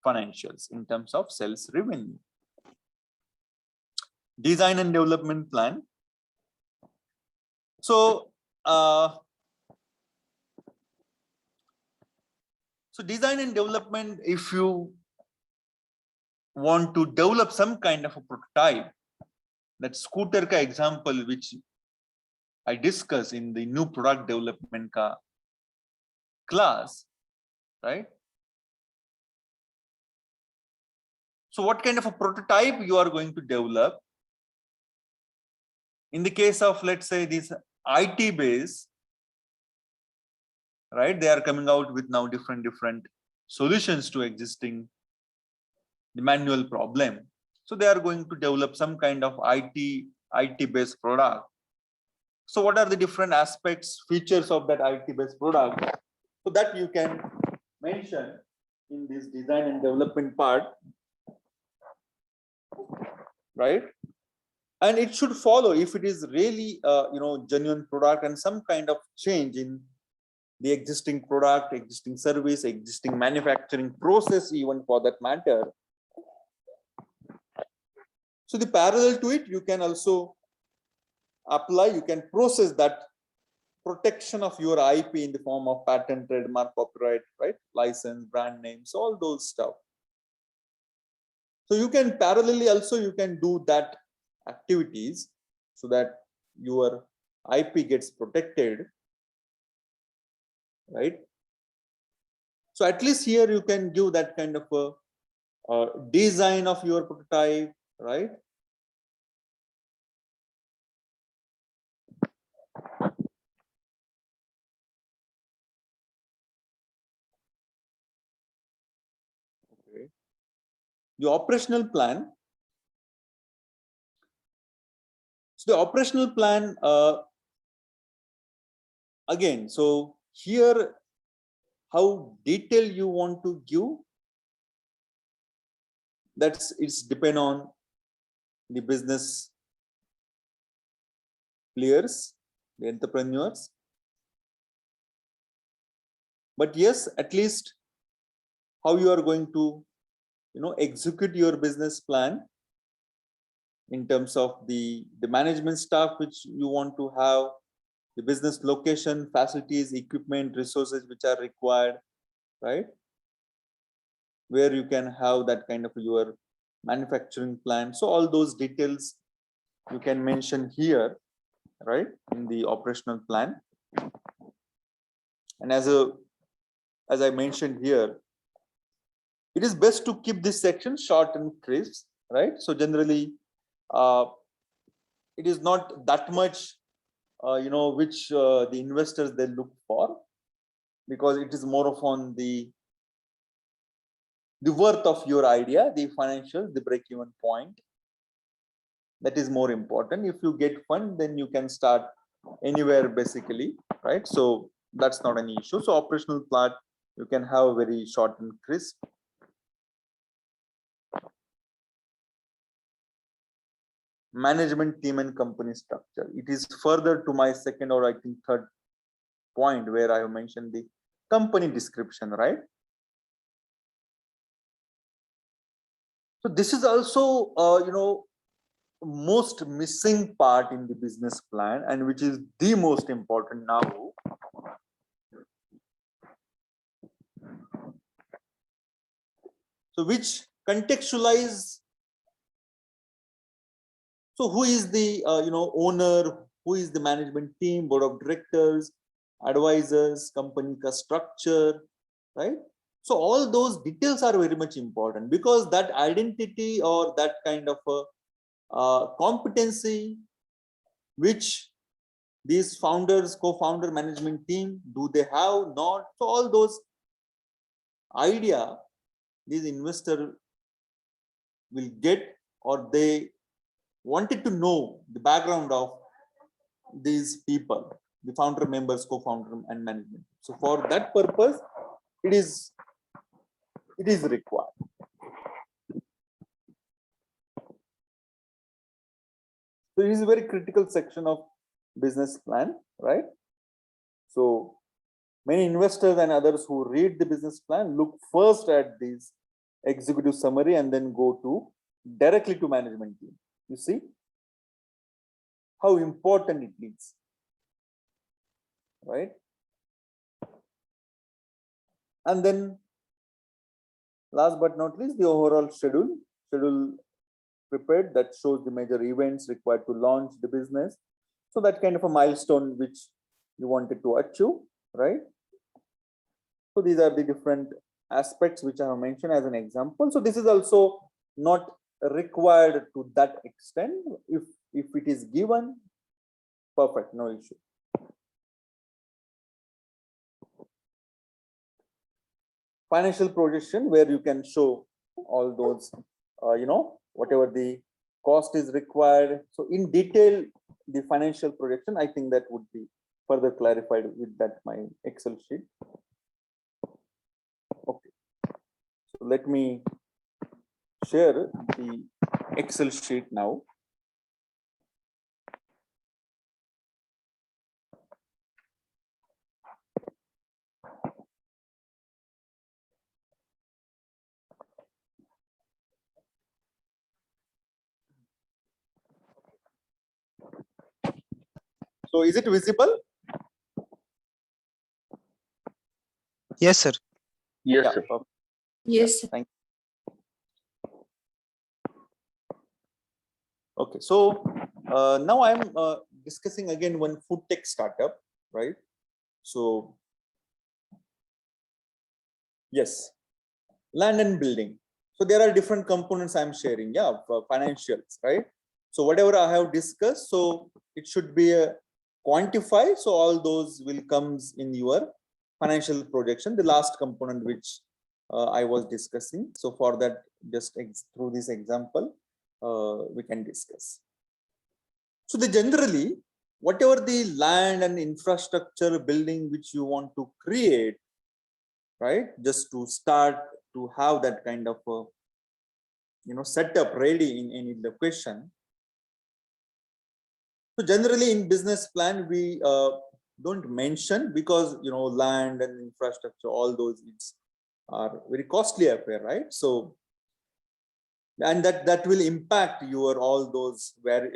financials in terms of sales revenue. Design and development plan. So, design and development, if you want to develop some kind of a prototype, that scooter ka example which I discuss in the new product development ka class, right? So what kind of a prototype you are going to develop? In the case of, let's say, this IT base, right? They are coming out with now different solutions to existing the manual problem. So they are going to develop some kind of IT based product. So what are the different aspects, features of that IT based product? So that you can mention in this design and development part, right? And it should follow, if it is really genuine product and some kind of change in the existing product, existing service, existing manufacturing process, even for that matter. So the parallel to it, you can also apply, you can process that protection of your IP in the form of patent, trademark, copyright, right? License, brand names, all those stuff. So you can parallelly also, you can do that activities so that your IP gets protected, right? So at least here you can give that kind of a design of your prototype, right? Okay. The operational plan. So the operational plan, again, so here, how detailed you want to give, it's depend on the business players, the entrepreneurs. But yes, at least how you are going to, execute your business plan in terms of the management staff which you want to have, the business location, facilities, equipment, resources which are required, right? Where you can have that kind of your manufacturing plan. So all those details you can mention here, right, in the operational plan. And as I mentioned here, it is best to keep this section short and crisp, right? So generally, it is not that much, which the investors they look for, because it is more of on the worth of your idea, the financial, the break-even point. That is more important. If you get fund, then you can start anywhere basically, right? So that's not an issue. So operational plan, you can have very short and crisp. Management team and company structure. It is further to my second or I think third point where I have mentioned the company description, right? So this is also, most missing part in the business plan, and which is the most important now. So which contextualize, so who is the owner, who is the management team, board of directors, advisors, company structure, right? So all those details are very much important, because that identity or that kind of a competency which these founders, co-founder, management team, do they have, not? So all those idea these investor will get, or they wanted to know the background of these people, the founder, members, co-founder, and management. So for that purpose, it is required. So it is a very critical section of business plan, right? So many investors and others who read the business plan look first at this executive summary and then go to directly to management team. You see how important it is, right? And then last but not least, the overall schedule prepared that shows the major events required to launch the business. So that kind of a milestone which you wanted to achieve, right? So these are the different aspects which I have mentioned as an example. So this is also not required to that extent. If it is given, perfect, no issue. Financial projection, where you can show all those, whatever the cost is required. So in detail, the financial projection, I think that would be further clarified with that my Excel sheet. Okay, so let me share the Excel sheet now. So is it visible? Yes, sir. Yes, Yeah, sir. perfect. Yes. Yeah, thank you. Okay, so now I'm discussing again one food tech startup, right? So yes, land and building. So there are different components I'm sharing, yeah, for financials, right? So whatever I have discussed, so it should be a quantify. So all those will comes in your financial projection, the last component which I was discussing. So for that, just through this example, we can discuss. So the generally, whatever the land and infrastructure building which you want to create, right? Just to start to have that kind of setup ready in any location. So generally in business plan, we don't mention, because land and infrastructure, all those are very costly affair, right? So and that will impact your all those where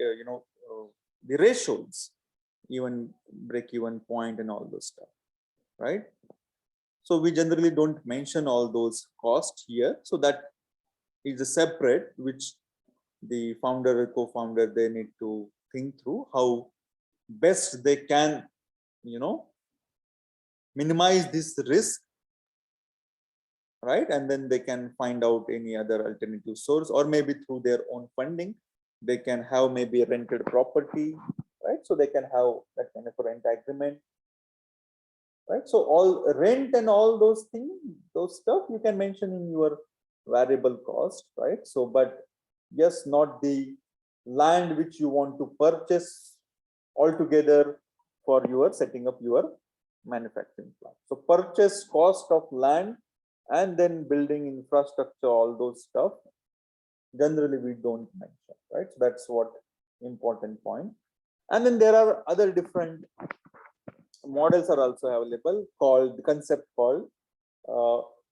the ratios, even break even point and all those stuff, right? So we generally don't mention all those costs here. So that is a separate, which the founder or co-founder, they need to think through how best they can minimize this risk, right? And then they can find out any other alternative source, or maybe through their own funding they can have maybe a rented property, right? So they can have that kind of a rent agreement, right? So all rent and all those things, those stuff you can mention in your variable cost, right? So but yes, not the land which you want to purchase altogether for your setting up your manufacturing plant. So purchase cost of land and then building infrastructure, all those stuff, generally we don't mention, right? So that's what important point. And then there are other different models are also available, called the concept called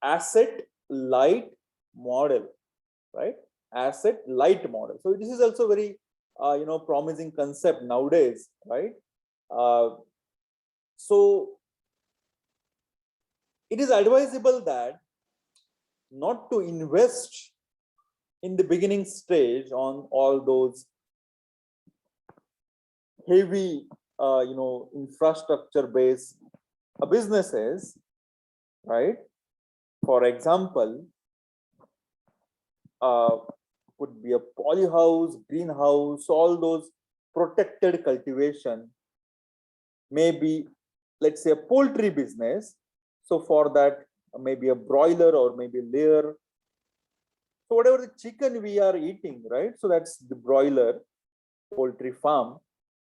asset light model, right? Asset light model. So this is also very promising concept nowadays, right? So it is advisable that not to invest in the beginning stage on all those heavy infrastructure based businesses, right? For example, could be a polyhouse, greenhouse, all those protected cultivation, maybe let's say a poultry business. So for that, maybe a broiler or maybe layer. So whatever the chicken we are eating, right? So that's the broiler poultry farm.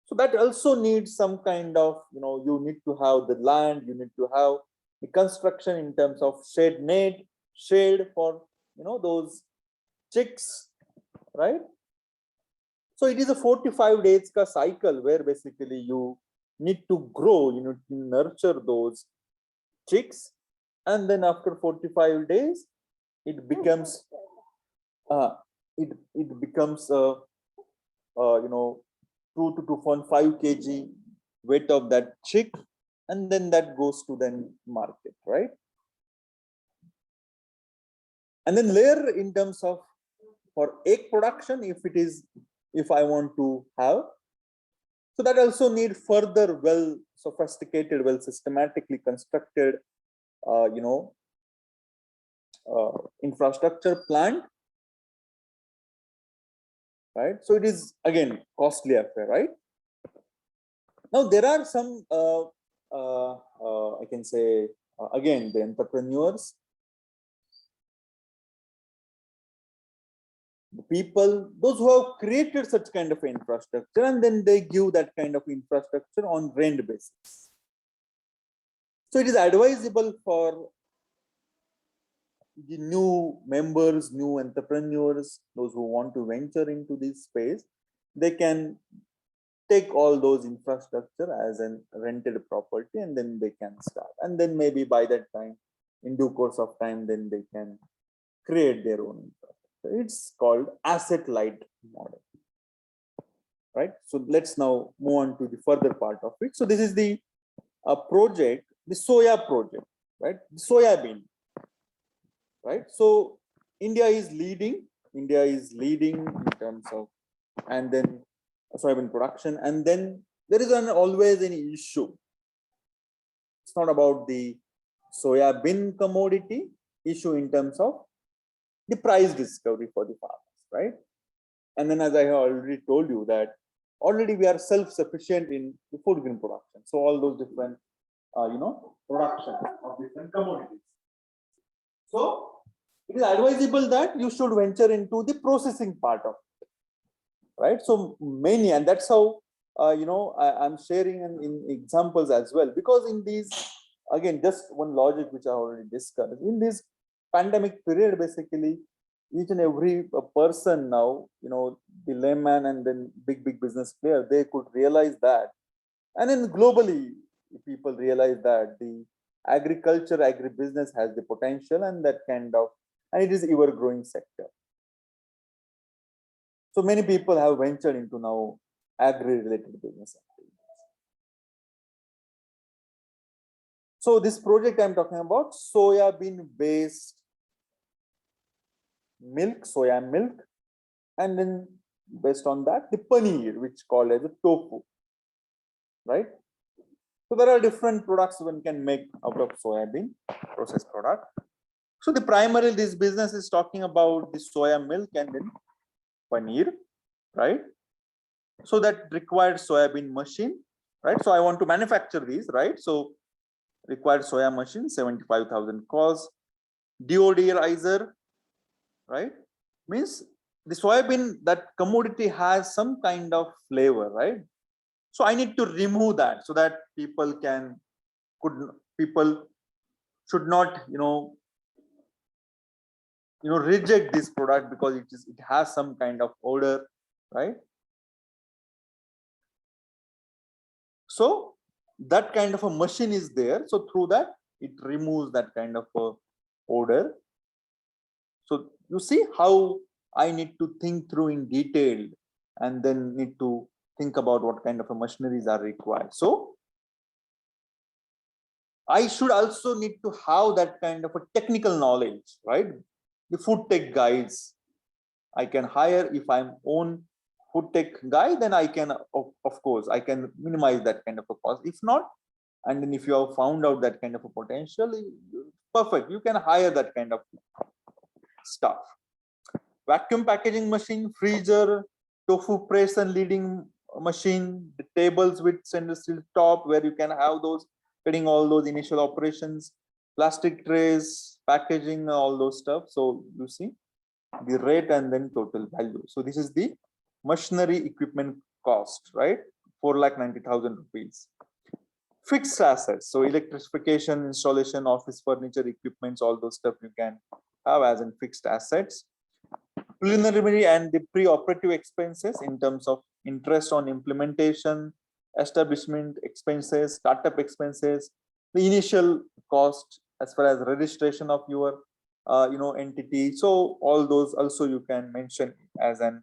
So that also needs some kind of, you need to have the land, you need to have the construction in terms of shade net, shade for, those chicks, right? So it is a 45 days ka cycle where basically you need to grow, you need to nurture those chicks. And then after 45 days, it becomes, it becomes, 2 to 2.5 kg weight of that chick. And then that goes to the market, right? And then layer in terms of for egg production, if I want to have, so that also need further well sophisticated, well systematically constructed, infrastructure plant, right? So it is again costly affair, right? Now there are some, I can say again the entrepreneurs, the people, those who have created such kind of infrastructure, and then they give that kind of infrastructure on rent basis. So it is advisable for the new members, new entrepreneurs, those who want to venture into this space, they can take all those infrastructure as a rented property, and then they can start. And then maybe by that time, in due course of time, then they can create their own infrastructure. It's called asset light model, right? So let's now move on to the further part of it. So this is the project, the soya project, right? The soya bean, right? So India is leading in terms of, and then soybean production. And then there is always an issue. It's not about the soya bean commodity issue in terms of the price discovery for the farmers, right? And then as I have already told you that already we are self-sufficient in the food grain production. So all those different, production of different commodities. So it is advisable that you should venture into the processing part of it, right? So many, and that's how, I'm sharing in examples as well, because in these, again, just one logic which I already discussed, in this pandemic period, basically, each and every person now, the layman and then big business player, they could realize that. And then globally, people realize that the agriculture, agribusiness has the potential and that kind of, and it is ever growing sector. So many people have ventured into now agri-related business activities. So this project I'm talking about, soya bean based milk, soya milk, and then based on that, the paneer, which called as a tofu, right? So there are different products one can make out of soybean, processed product. So the primary, this business is talking about the soya milk and then paneer, right? So that required soybean machine, right? So I want to manufacture these, right? So required soya machine, 75,000 cost, deodorizer, right? Means the soybean, that commodity has some kind of flavor, right? So I need to remove that so that people should not, reject this product because it has some kind of odor, right? So that kind of a machine is there. So through that, it removes that kind of a odor. So you see how I need to think through in detail and then need to think about what kind of a machineries are required. So I should also need to have that kind of a technical knowledge, right? The food tech guys I can hire. If I'm own food tech guy, then I can, of course, I can minimize that kind of a cost. If not, and then if you have found out that kind of a potential, perfect. You can hire that kind of staff. Vacuum packaging machine, freezer, tofu press and leading machine, the tables with stainless steel top where you can have those getting all those initial operations, plastic trays, packaging, all those stuff. So you see the rate and then total value. So this is the machinery equipment cost, right? 4,90,000 rupees. Fixed assets, so electrification, installation, office furniture, equipments, all those stuff you can have as in fixed assets. Preliminary and the pre-operative expenses in terms of interest on implementation, establishment expenses, startup expenses, the initial cost as far as registration of your entity. So all those also you can mention as an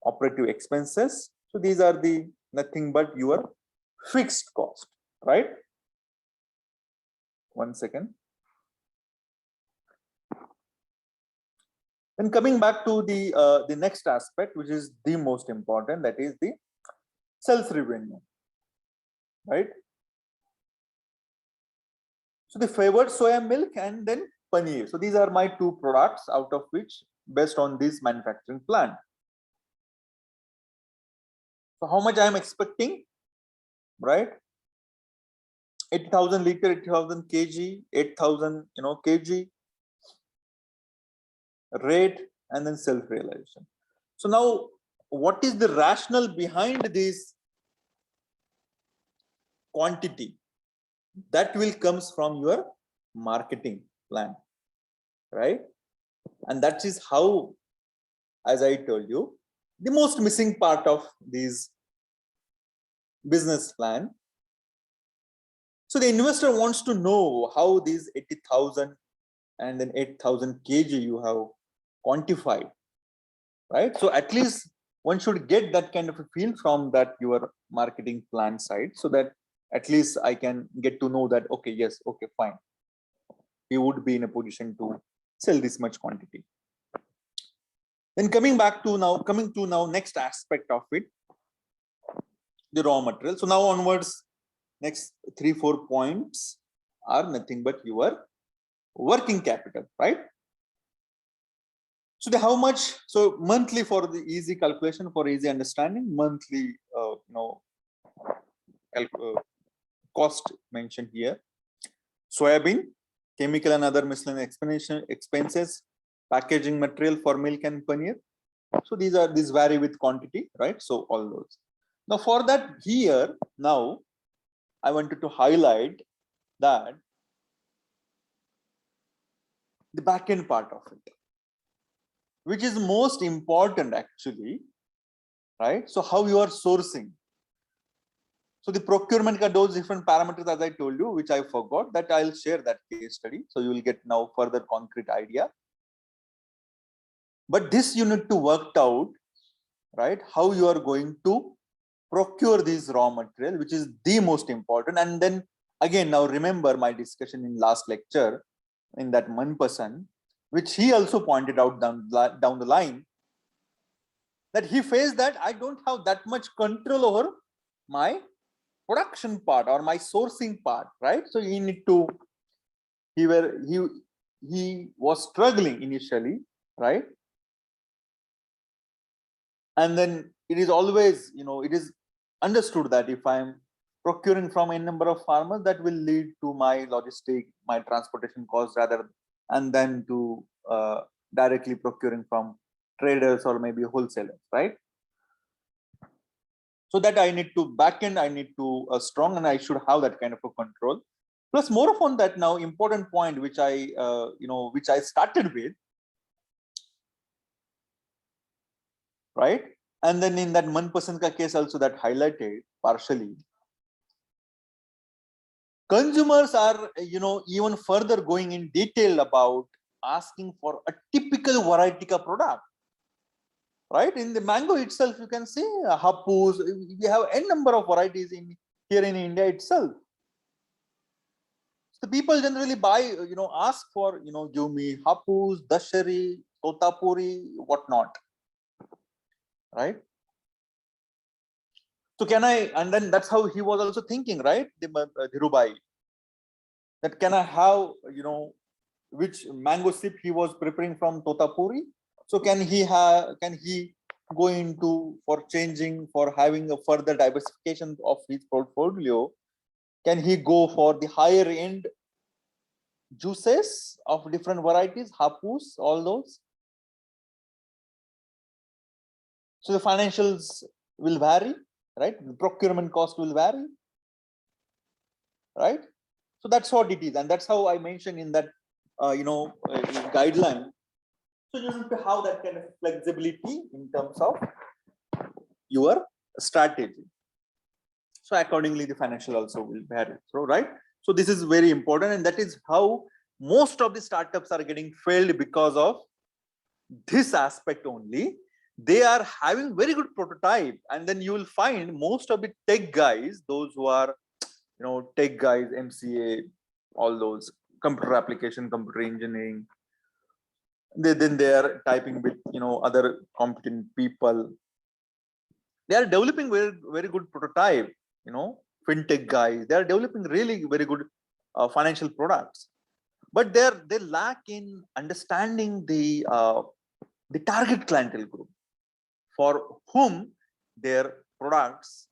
operative expenses. So these are the nothing but your fixed cost, right? One second. Then coming back to the next aspect, which is the most important, that is the sales revenue, right? So the flavored soya milk and then paneer. So these are my two products out of which based on this manufacturing plant. So how much I am expecting, right? 8,000 liter, 8,000 kg, 8,000 kg rate and then self realization. So now what is the rationale behind this quantity? That will comes from your marketing plan, right? And that is how, as I told you, the most missing part of this business plan. So the investor wants to know how these 80,000 and then 8,000 kg you have quantified, right? So at least one should get that kind of a feel from that your marketing plan side, so that at least I can get to know that, okay, yes, okay, fine, we would be in a position to sell this much quantity. Then coming to now next aspect of it, the raw material. So now onwards, next 3-4 points are nothing but your working capital, right? So how much? So monthly, for the easy calculation, for easy understanding, monthly, cost mentioned here. Soybean, chemical and other miscellaneous expenses, packaging material for milk and paneer. So these vary with quantity, right? So all those. Now for that here, now I wanted to highlight that the back end part of it, which is most important actually, right? So how you are sourcing. So the procurement got those different parameters, as I told you, which I forgot, that I'll share that case study. So you will get now further concrete idea. But this you need to work out, right? How you are going to procure this raw material, which is the most important. And then again, now remember my discussion in last lecture in that one person, which he also pointed out down the line, that he faced that I don't have that much control over my production part or my sourcing part, right? So he was struggling initially, right? And then it is always, it is understood that if I'm procuring from a number of farmers, that will lead to my logistic, my transportation costs rather, and then to directly procuring from traders or maybe wholesalers, right? So that I need to backend, I need to strong, and I should have that kind of a control. Plus, more upon that now, important point which I started with, right? And then in that 1% case also that highlighted partially, consumers are even further going in detail about asking for a typical variety of product. Right, in the mango itself, you can see hapus. We have n number of varieties here in India itself. So people generally buy, ask for, give me hapus, dashari, totapuri, whatnot. Right. So can I? And then that's how he was also thinking, right? Dhirubai. That can I have, which mango sip he was preparing from Totapuri. So can he go into for changing, for having a further diversification of his portfolio? Can he go for the higher end juices of different varieties, hapus, all those? So the financials will vary, right? The procurement cost will vary, right? So that's what it is, and that's how I mentioned in that guideline. So you need to have that kind of flexibility in terms of your strategy. So accordingly, the financial also will vary. So right. So this is very important, and that is how most of the startups are getting failed because of this aspect only. They are having very good prototype, and then you will find most of the tech guys, those who are tech guys, MCA, all those computer application, computer engineering, then they are typing with other competent people. They are developing very good prototype. Fintech guys, they are developing really very good financial products, but they lack in understanding the target clientele group for whom their products,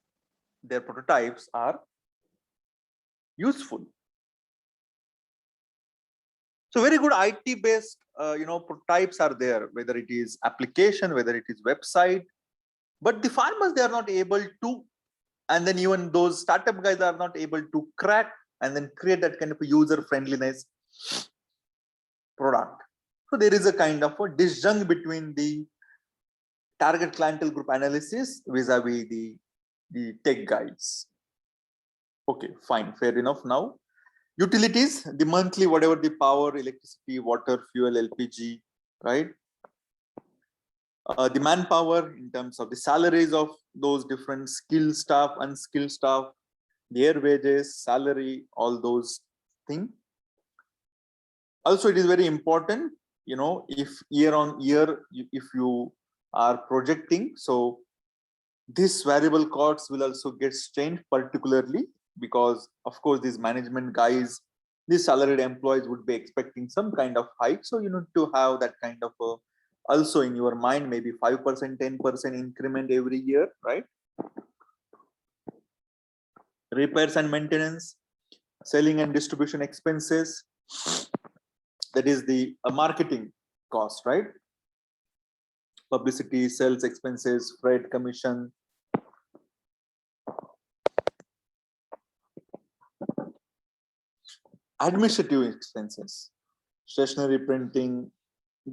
their prototypes are useful. So very good IT based prototypes are there, whether it is application, whether it is website, but the farmers, they are not able to, and then even those startup guys are not able to crack and then create that kind of a user friendliness product. So there is a kind of a disjunct between the target clientele group analysis vis-a-vis the tech guys. Okay, fine, fair enough. Now utilities, the monthly, whatever the power, electricity, water, fuel, LPG, right? The manpower in terms of the salaries of those different skilled staff, unskilled staff, their wages, salary, all those things. Also, it is very important, if year on year, if you are projecting, so this variable costs will also get changed, particularly because of course these management guys, these salaried employees would be expecting some kind of hike. So you need to have that kind of also in your mind, maybe 5%, 10% increment every year, right? Repairs and maintenance, selling and distribution expenses, that is the marketing cost, right? Publicity, sales expenses, freight, commission. Administrative expenses, stationery, printing,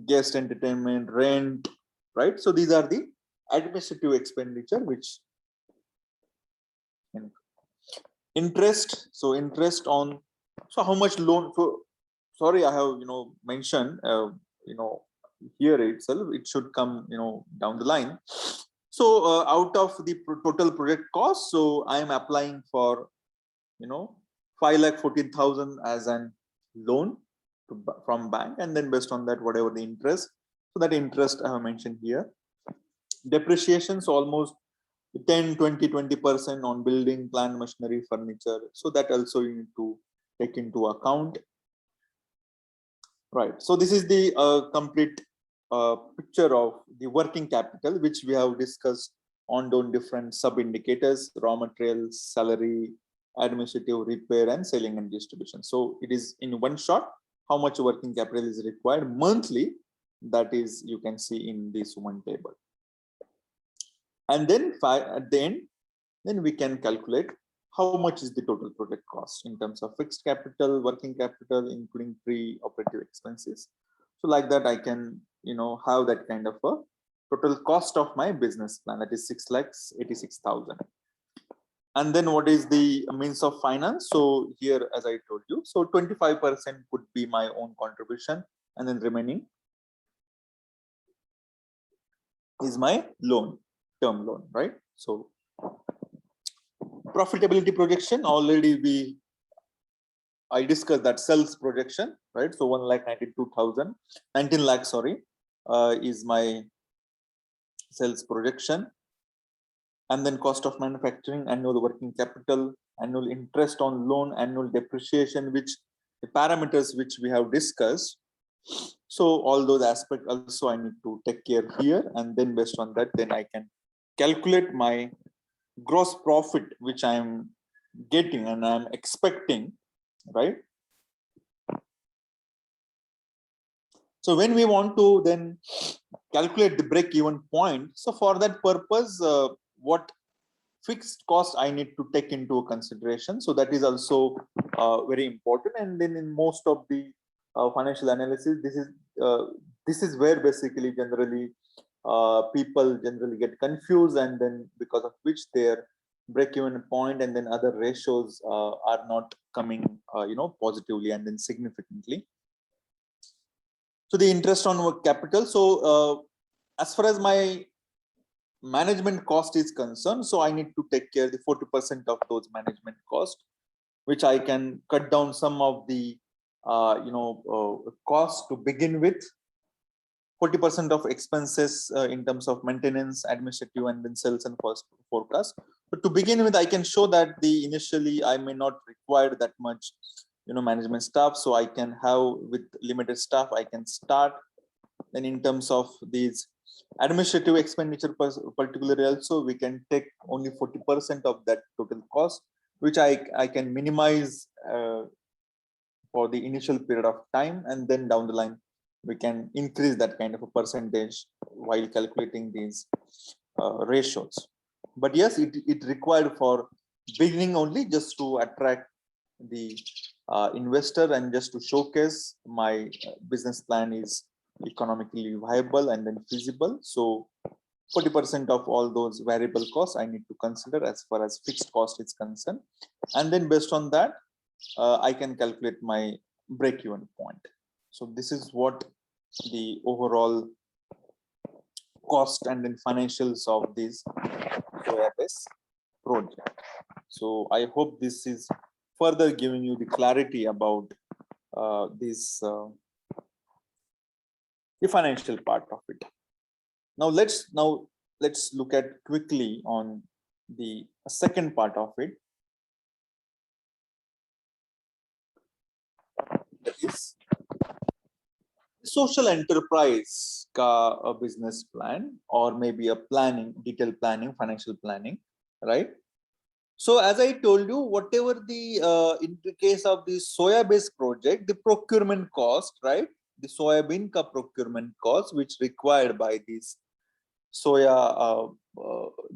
guest entertainment, rent, right? So these are the administrative expenditure, which interest. So interest on, so how much loan? So sorry, I have mentioned here itself. It should come down the line. So out of the total project cost, so I am applying for 5,14,000 as an loan from bank, and then based on that, whatever the interest. So that interest I have mentioned here. Depreciations almost 10, 20, 20% on building, plant, machinery, furniture. So that also you need to take into account. Right. So this is the complete picture of the working capital, which we have discussed on different sub indicators: raw materials, salary, administrative, repair, and selling and distribution. So it is in one shot how much working capital is required monthly. That is, you can see in this one table. And then at the end, then we can calculate how much is the total project cost in terms of fixed capital, working capital, including pre-operative expenses. So like that, I can have that kind of a total cost of my business plan, that is 6,86,000. And then what is the means of finance? So here, as I told you, so 25% would be my own contribution, and then remaining is my loan, term loan, right? So profitability projection, already I discussed that sales projection, right? So 1,92,000, 19 lakh, sorry, is my sales projection. And then cost of manufacturing, annual working capital, annual interest on loan, annual depreciation, which the parameters which we have discussed. So all those aspects also I need to take care here, and then based on that, then I can calculate my gross profit which I am getting and I am expecting, right? So when we want to then calculate the break-even point, so for that purpose, what fixed cost I need to take into consideration. So that is also very important. And then in most of the financial analysis, this is where basically generally people generally get confused, and then because of which their break-even point and then other ratios are not coming, positively and then significantly. So the interest on work capital. So as far as my management cost is concerned, so I need to take care of the 40% of those management cost, which I can cut down some of the cost to begin with. 40% of expenses in terms of maintenance, administrative, and then sales and forecast. But to begin with, I can show that the initially I may not require that much, management staff. So I can have with limited staff, I can start. Then in terms of these administrative expenditure, particularly also, we can take only 40% of that total cost, which I can minimize for the initial period of time, and then down the line we can increase that kind of a percentage while calculating these ratios. But yes, it required for beginning only, just to attract the investor and just to showcase my business plan is economically viable and then feasible. So 40% of all those variable costs I need to consider as far as fixed cost is concerned, and then based on that I can calculate my break-even point. So this is what the overall cost and then financials of this Soyabase project. So I hope this is further giving you the clarity about the financial part of it. Now let's look at quickly on the second part of it. That is social enterprise ka a business plan, or maybe a planning, detailed planning, financial planning, right? So as I told you, whatever the in the case of the Soyabase project, the procurement cost, right? The soybean ka procurement cost, which required by this soya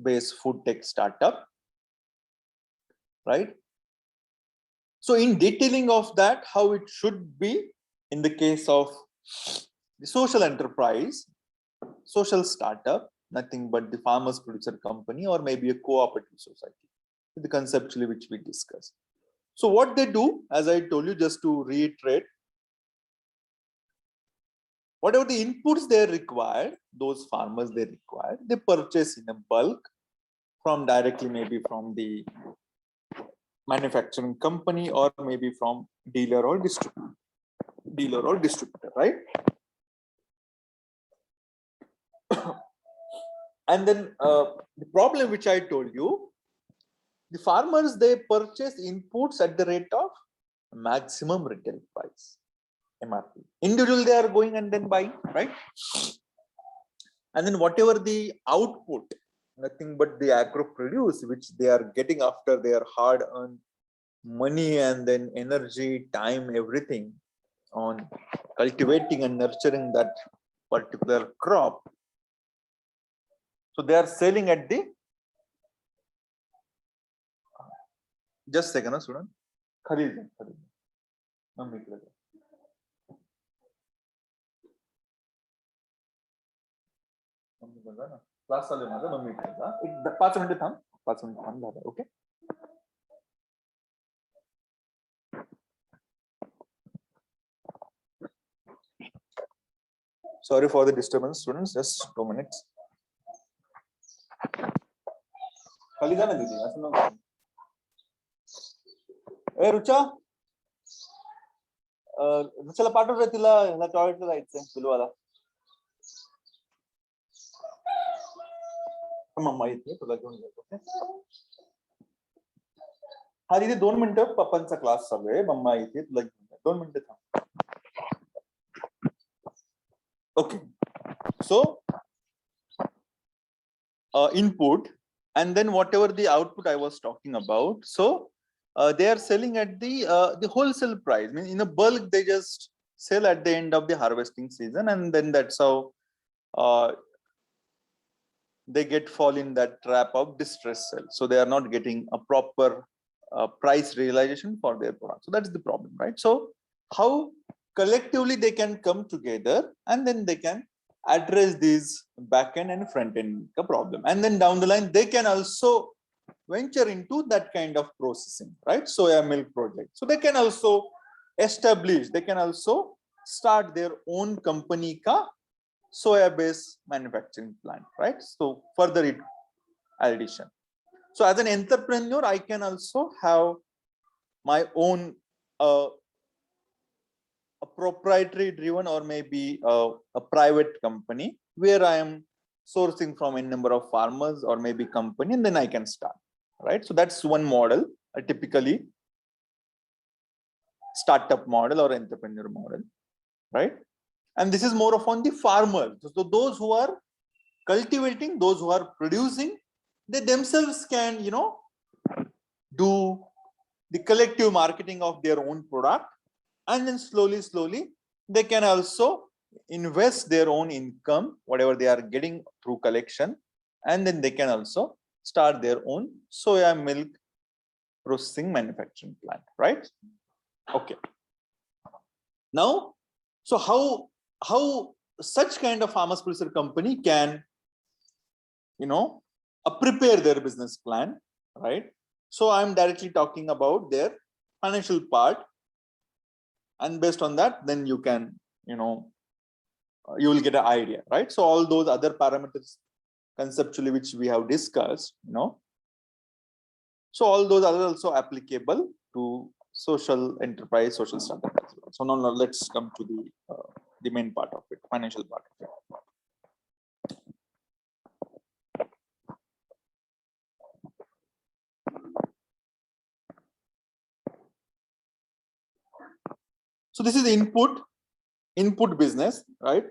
based food tech startup, right? So in detailing of that, how it should be in the case of the social enterprise, social startup, nothing but the farmers producer company, or maybe a cooperative society, the conceptually which we discussed. So what they do, as I told you, just to reiterate, whatever the inputs they required, those farmers they required, they purchase in a bulk from directly, maybe from the manufacturing company, or maybe from dealer or distributor, right? And then the problem which I told you, the farmers, they purchase inputs at the rate of maximum retail price, MRP. Individually they are going and then buying, right? And then whatever the output, nothing but the agro produce which they are getting after their hard earned money and then energy, time, everything on cultivating and nurturing that particular crop. So they are selling at the, just second, student. Class चालू आहे माझा, mummy एक 5 मिनिटं थांब, 5 मिनिटं थांब झालं. Okay. Sorry for the disturbance, students. Just 2 minutes. खाली जा ना दीदी, असं नको. ए रुचा, रुचाला पाठव रे, तिला ह्याला टॉयलेटला जायचंय, बिलवाला. मम्मा येते, तुला घेऊन जातो. ओके. हा दीदी 2 मिनिटं, पप्पांचा क्लास चालू आहे, मम्मा येते, तुला घेऊन जातो. 2 minutes. Okay. So input, and then whatever the output I was talking about. So they are selling at the wholesale price. I mean, in a bulk, they just sell at the end of the harvesting season, and then that's how they get fall in that trap of distress sell. So they are not getting a proper price realization for their product. So that's the problem, right? So how collectively they can come together, and then they can address these back end and front end problem, and then down the line they can also venture into that kind of processing, right? Soya milk project. So they can also establish, they can also start their own company ka soya based manufacturing plant, right? So further addition. So as an entrepreneur, I can also have my own a proprietary driven or maybe a private company where I am sourcing from a number of farmers or maybe company, and then I can start, right? So that's one model, a typically startup model or entrepreneur model, right? And this is more of on the farmers. So those who are cultivating, those who are producing, they themselves can, you know, do the collective marketing of their own product, and then slowly they can also invest their own income, whatever they are getting through collection, and then they can also start their own soya milk processing manufacturing plant, right? Okay. Now, so how such kind of farmers producer company can, you know, prepare their business plan, right? So I'm directly talking about their financial part, and based on that, then you can, you know, you will get an idea, right? So all those other parameters conceptually which we have discussed, you know, so all those are also applicable to social enterprise, social startup as well. So now let's come to the main part of it, financial part of it. So this is input business, right?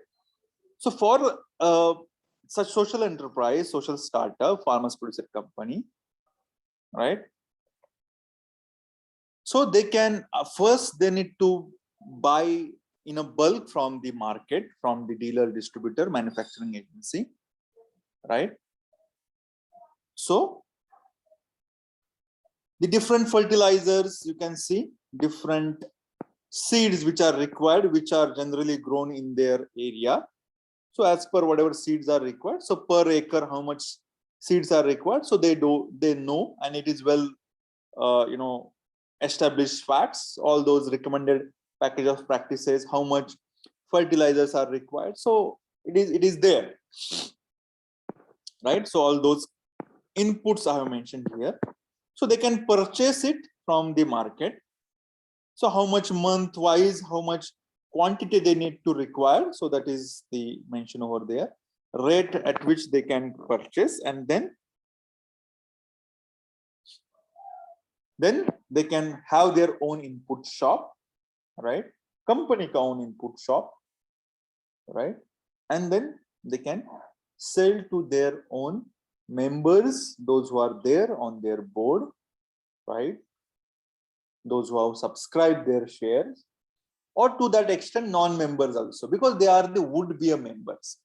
So for such social enterprise, social startup, farmers producer company, right? So they can first they need to buy in a bulk from the market, from the dealer, distributor, manufacturing agency, right? So the different fertilizers, you can see different seeds which are required, which are generally grown in their area. So as per whatever seeds are required, so per acre how much seeds are required, so they know, and it is well you know, established facts, all those recommended package of practices, how much fertilizers are required, so it is there, right? So all those inputs I have mentioned here, so they can purchase it from the market. So how much month wise, how much quantity they need to require, so that is the mention over there, rate at which they can purchase, and then they can have their own input shop, right? Company ka own input shop, right? And then they can sell to their own members, those who are there on their board, right? Those who have subscribed their shares, or to that extent non-members also, because they are the would-be members.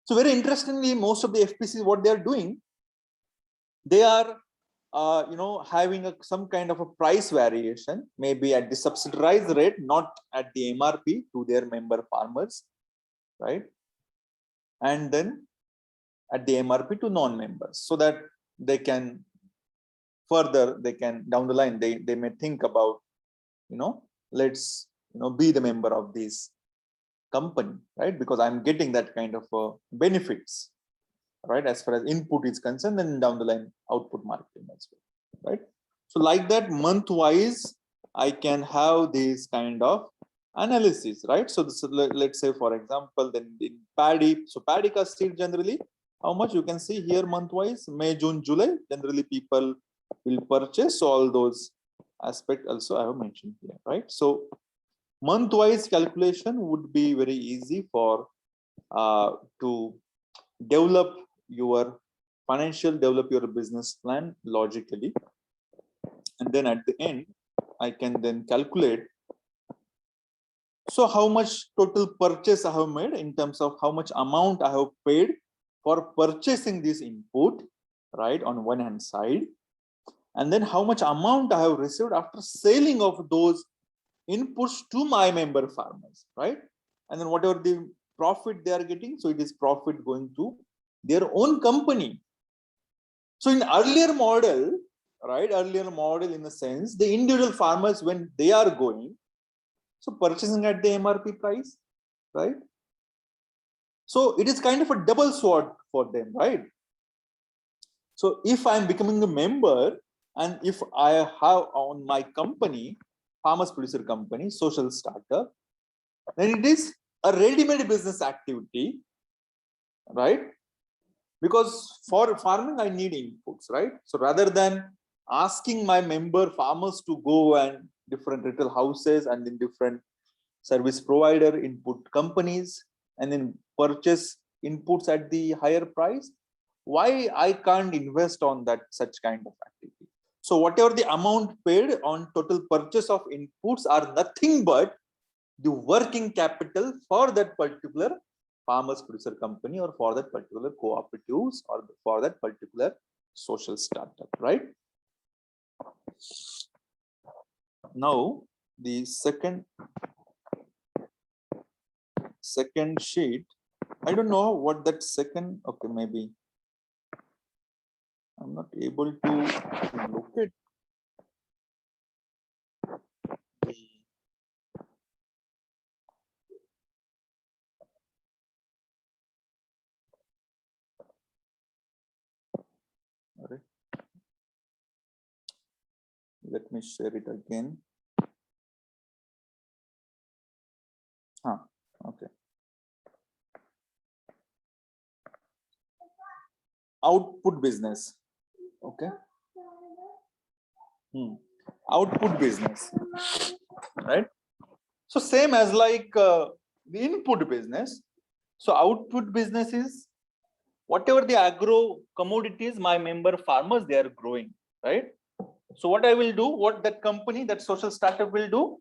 So very interestingly, most of the FPCs, what they are doing, they are you know, having some kind of a price variation, maybe at the subsidized rate, not at the MRP to their member farmers, right? And then at the MRP to non-members, so that they can further, they can down the line, they may think about, you know, let's, you know, be the member of this company, right? Because I'm getting that kind of benefits, right, as far as input is concerned, and down the line output marketing as well, right? So like that, month wise I can have this kind of analysis, right? So this, let's say for example, then in paddy, so paddy ka seed generally how much, you can see here month wise, May, June, July, generally people will purchase. So all those aspect also I have mentioned here, right? So month-wise calculation would be very easy for to develop your develop your business plan logically, and then at the end I can then calculate. So how much total purchase I have made in terms of how much amount I have paid for purchasing this input, right, on one hand side, and then how much amount I have received after selling of those inputs to my member farmers, right? And then whatever the profit they are getting, so it is profit going to their own company. So in earlier model, right, earlier model in the sense, the individual farmers, when they are going, so purchasing at the MRP price, right? So it is kind of a double sword for them, right? So if I'm becoming a member, and if I have on my company, farmers producer company, social startup, then it is a ready-made business activity, right? Because for farming, I need inputs, right? So rather than asking my member farmers to go and different retail houses and then different service provider input companies and then purchase inputs at the higher price, why I can't invest on that such kind of activity? So whatever the amount paid on total purchase of inputs are nothing but the working capital for that particular farmers producer company or for that particular cooperatives or for that particular social startup, right? Now the second sheet, I don't know what that second, okay, maybe I'm not able to look at the, let me share it again. Okay. Output business. Okay. Output business, right? So same as like the input business. So output business is whatever the agro commodities my member farmers they are growing, right? So what I will do, what that company, that social startup will do,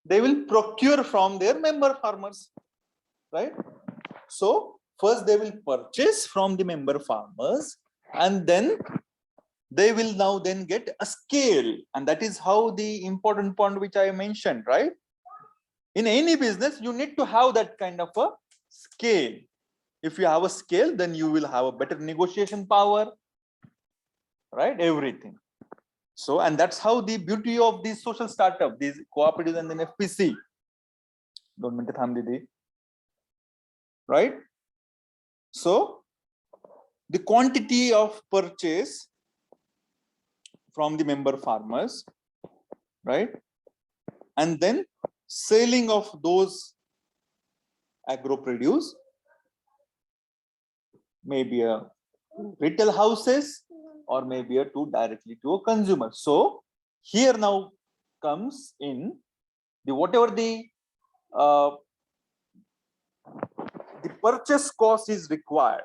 they will procure from their member farmers, right? So first they will purchase from the member farmers, and then they will now then get a scale, and that is how the important point which I mentioned, right? In any business, you need to have that kind of a scale. If you have a scale, then you will have a better negotiation power, right? Everything. So, and that's how the beauty of these social startup, these cooperatives and then FPC. Don't mean to tham didi. Right? So, the quantity of purchase from the member farmers, right? And then selling of those agro produce, maybe a retail houses or maybe a to directly to a consumer. So here now comes in the whatever the purchase cost is required,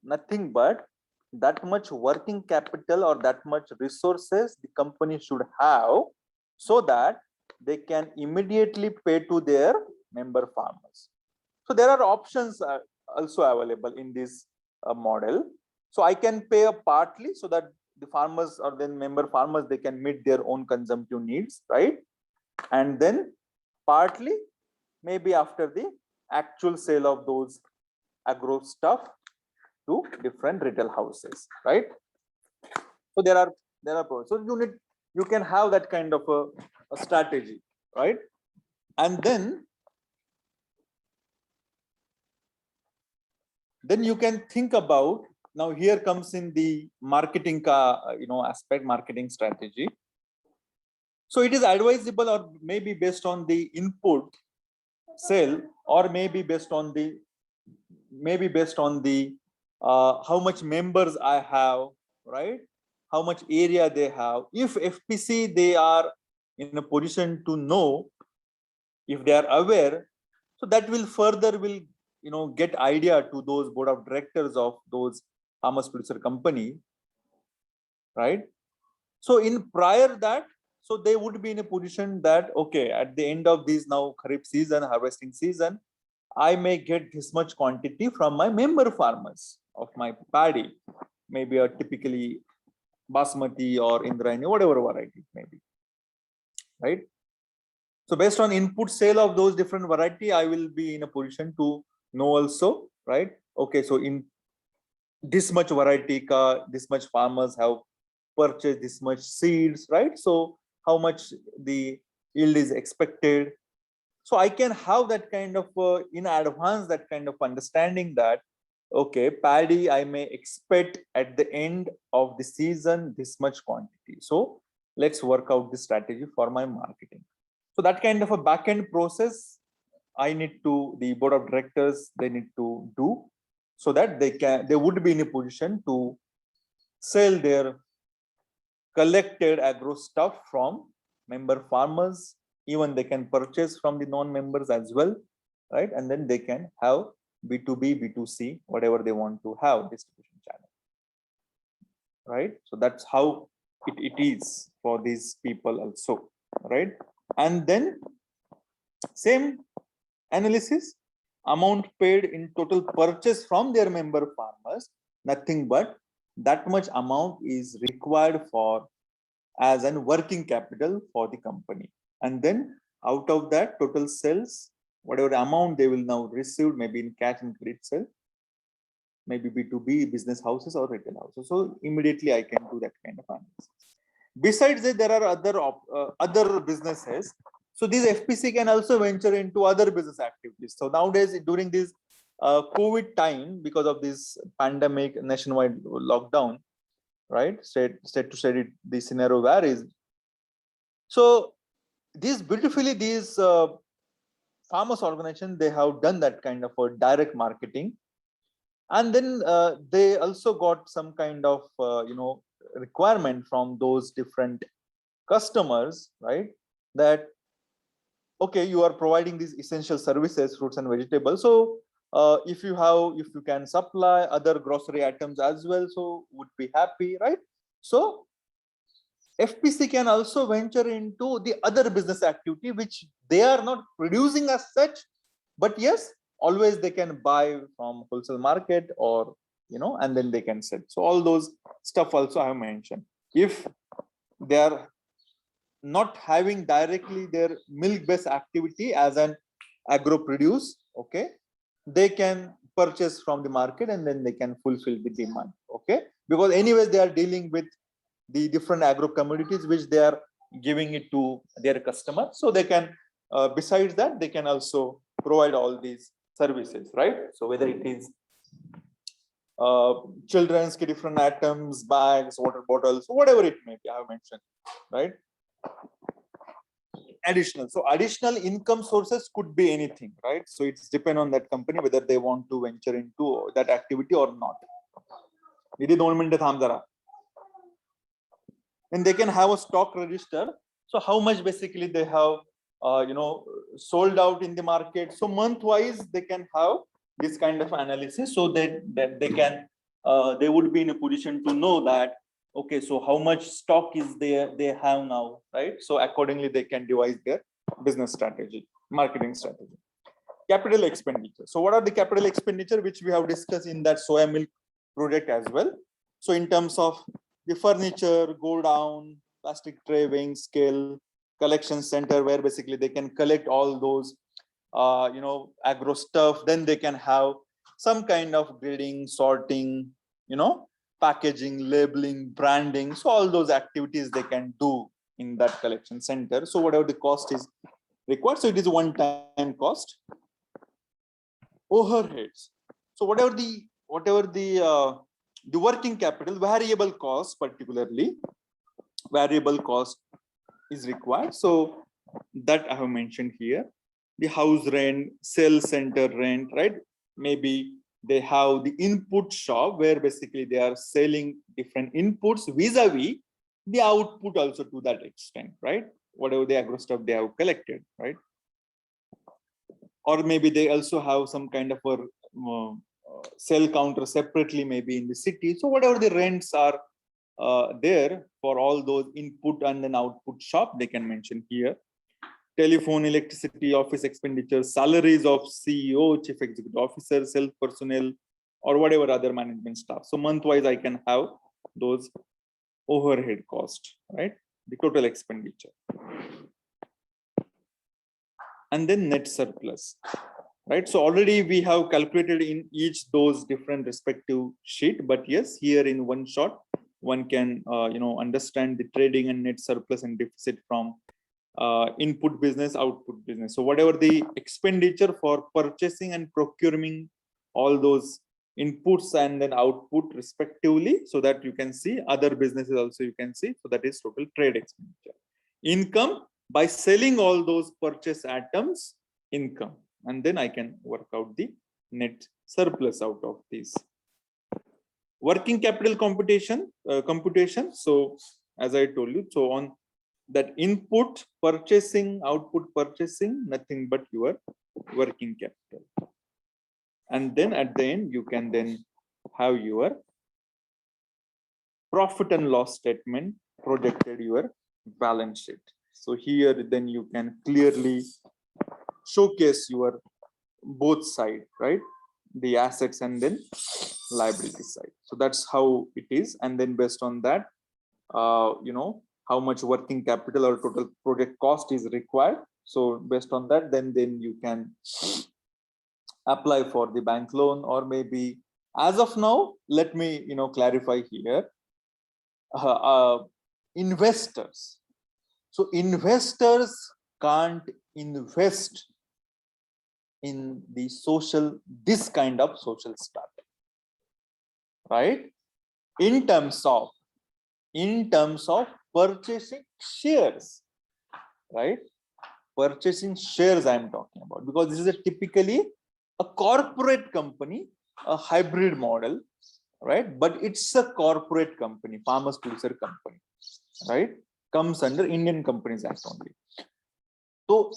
nothing but that much working capital or that much resources the company should have so that they can immediately pay to their member farmers. So there are options also available in this model. So I can pay a partly so that the farmers or then member farmers, they can meet their own consumptive needs, right? And then partly maybe after the actual sale of those agro stuff to different retail houses, right? So there are so you can have that kind of a strategy, right? And then you can think about, now here comes in the marketing aspect, marketing strategy. So it is advisable or maybe based on the input sale or maybe based on the how much members I have, right? How much area they have. If FPC, they are in a position to know if they are aware. So that will further will get idea to those board of directors of those farmers producer company, right? So in prior that, so they would be in a position that okay, at the end of this now kharif season, harvesting season, I may get this much quantity from my member farmers of my paddy, maybe a typically basmati or Indrayani, whatever variety it may be, right? So based on input sale of those different variety, I will be in a position to know also, right? Okay, so in this much variety this much farmers have purchased this much seeds, right? So how much the yield is expected. So I can have that kind of in advance, that kind of understanding that okay, paddy I may expect at the end of the season this much quantity. So let's work out the strategy for my marketing. So that kind of a back end process the board of directors, they need to do, so that they would be in a position to sell their collected agro stuff from member farmers. Even they can purchase from the non-members as well, right? And then they can have B2B, B2C, whatever they want to have distribution channel, right? So that's how it is for these people also, right? And then same analysis, amount paid in total purchase from their member farmers, nothing but that much amount is required for as an working capital for the company. And then out of that total sales, whatever amount they will now receive, maybe in cash and credit sale, maybe B2B, business houses or retail houses. So immediately I can do that kind of analysis. Besides that, there are other businesses. So these FPC can also venture into other business activities. So nowadays, during this COVID time, because of this pandemic nationwide lockdown, right? State to state, the scenario varies. So these farmers organization, they have done that kind of a direct marketing, and then they also got some kind of requirement from those different customers, right? That okay, you are providing these essential services, fruits and vegetables. So if you can supply other grocery items as well, so would be happy, right? So FPC can also venture into the other business activity which they are not producing as such, but yes, always they can buy from wholesale market or and then they can sell. So all those stuff also I have mentioned. If they are not having directly their milk based activity as an agro produce, okay, they can purchase from the market and then they can fulfill the demand, okay, because anyways they are dealing with the different agro commodities which they are giving it to their customer. So they can besides that they can also provide all these services, right? So whether it is children's different items, bags, water bottles, whatever it may be, I have mentioned, right? Additional, so additional income sources could be anything, right? So it's depend on that company whether they want to venture into that activity or not. And they can have a stock register. So how much basically they have sold out in the market. So month wise they can have this kind of analysis, so that they can they would be in a position to know that okay, so how much stock is there they have now, right? So accordingly they can devise their business strategy, marketing strategy. Capital expenditure. So what are the capital expenditure which we have discussed in that soya milk project as well? So in terms of the furniture, go down, plastic tray, weighing scale, collection center where basically they can collect all those agro stuff. Then they can have some kind of grading, sorting, packaging, labeling, branding. So all those activities they can do in that collection center. So whatever the cost is required, so it is one-time cost. Overheads. So whatever the working capital, variable cost, particularly variable cost is required. So that I have mentioned here. The house rent, sales center rent, right? Maybe they have the input shop where basically they are selling different inputs vis-a-vis the output also to that extent, right? whatever the agro stuff they have collected, right? Or maybe they also have some kind of a sell counter separately, maybe in the city. So whatever the rents are there for all those input and then output shop, they can mention here. Telephone, electricity, office expenditures, salaries of CEO, chief executive officer, self personnel, or whatever other management staff. So month-wise, I can have those overhead cost, right? The total expenditure. And then net surplus, right? So already we have calculated in each those different respective sheet, but yes, here in one shot, one can understand the trading and net surplus and deficit from input business, output business. So whatever the expenditure for purchasing and procuring all those inputs and then output respectively, so that you can see other businesses also you can see. So that is total trade expenditure. Income by selling all those purchase items, income, and then I can work out the net surplus out of these. Working capital computation. So as I told you, so on that input purchasing, output purchasing, nothing but your working capital. And then at the end, you can then have your profit and loss statement projected your balance sheet. So here then you can clearly showcase your both side, right? The assets and then liability side. So that's how it is. And then based on that, how much working capital or total project cost is required. So based on that, then you can apply for the bank loan, or maybe as of now, let me clarify here. Investors. So investors can't invest in the this kind of social startup, right? In terms of purchasing shares, right? Purchasing shares I am talking about, because this is typically a corporate company, a hybrid model, right? But it's a corporate company, farmers producer company, right? Comes under Indian Companies Act only. So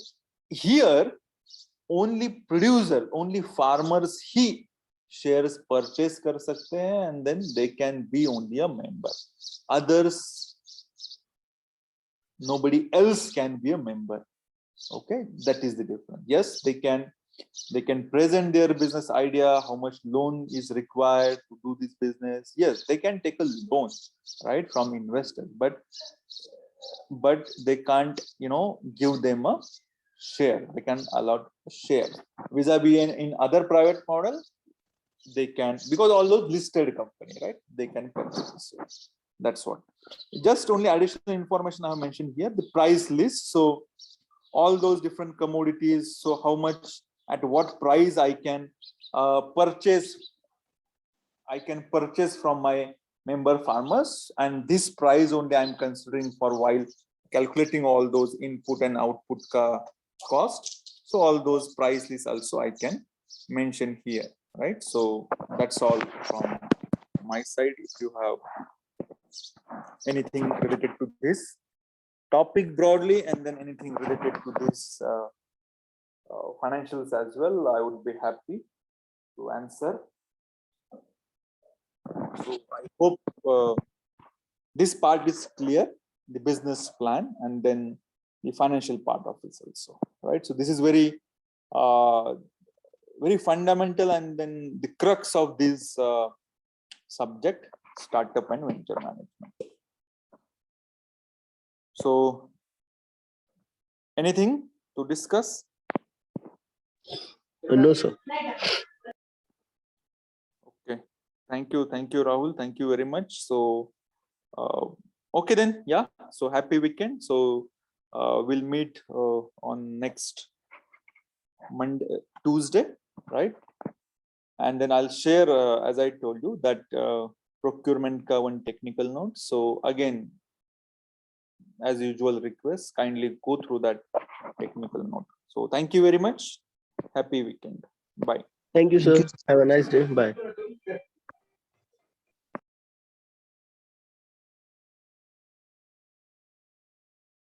here only producer, only farmers he shares purchase kar sakte hain, and then they can be only a member. Others, nobody else can be a member. Okay, that is the difference. Yes, they can present their business idea, how much loan is required to do this business. Yes, they can take a loan, right, from investors, but they can't give them a share. They can allot a share. Vis-a-vis in other private model, they can, because all those listed company, right, they can purchase. That's what. Just only additional information I have mentioned here, the price list. So all those different commodities, so how much, at what price I can purchase from my member farmers, and this price only I'm considering for while calculating all those input and output cost. So all those price lists also I can mention here, right? So that's all from my side. If you have anything related to this topic broadly, and then anything related to this financials as well, I would be happy to answer. So I hope this part is clear, the business plan, and then the financial part of it also, right? So this is very very fundamental, and then the crux of this subject, startup and venture management. So anything to discuss? No, sir. Okay, thank you, Rahul, thank you very much. So okay then, yeah, so happy weekend. So we'll meet on next Monday, Tuesday, right? And then I'll share, as I told you, that procurement ka one technical note. So again, as usual request, kindly go through that technical note. So thank you very much. Happy weekend. Bye. Thank you, Thank sir. you. Have a nice day. Bye.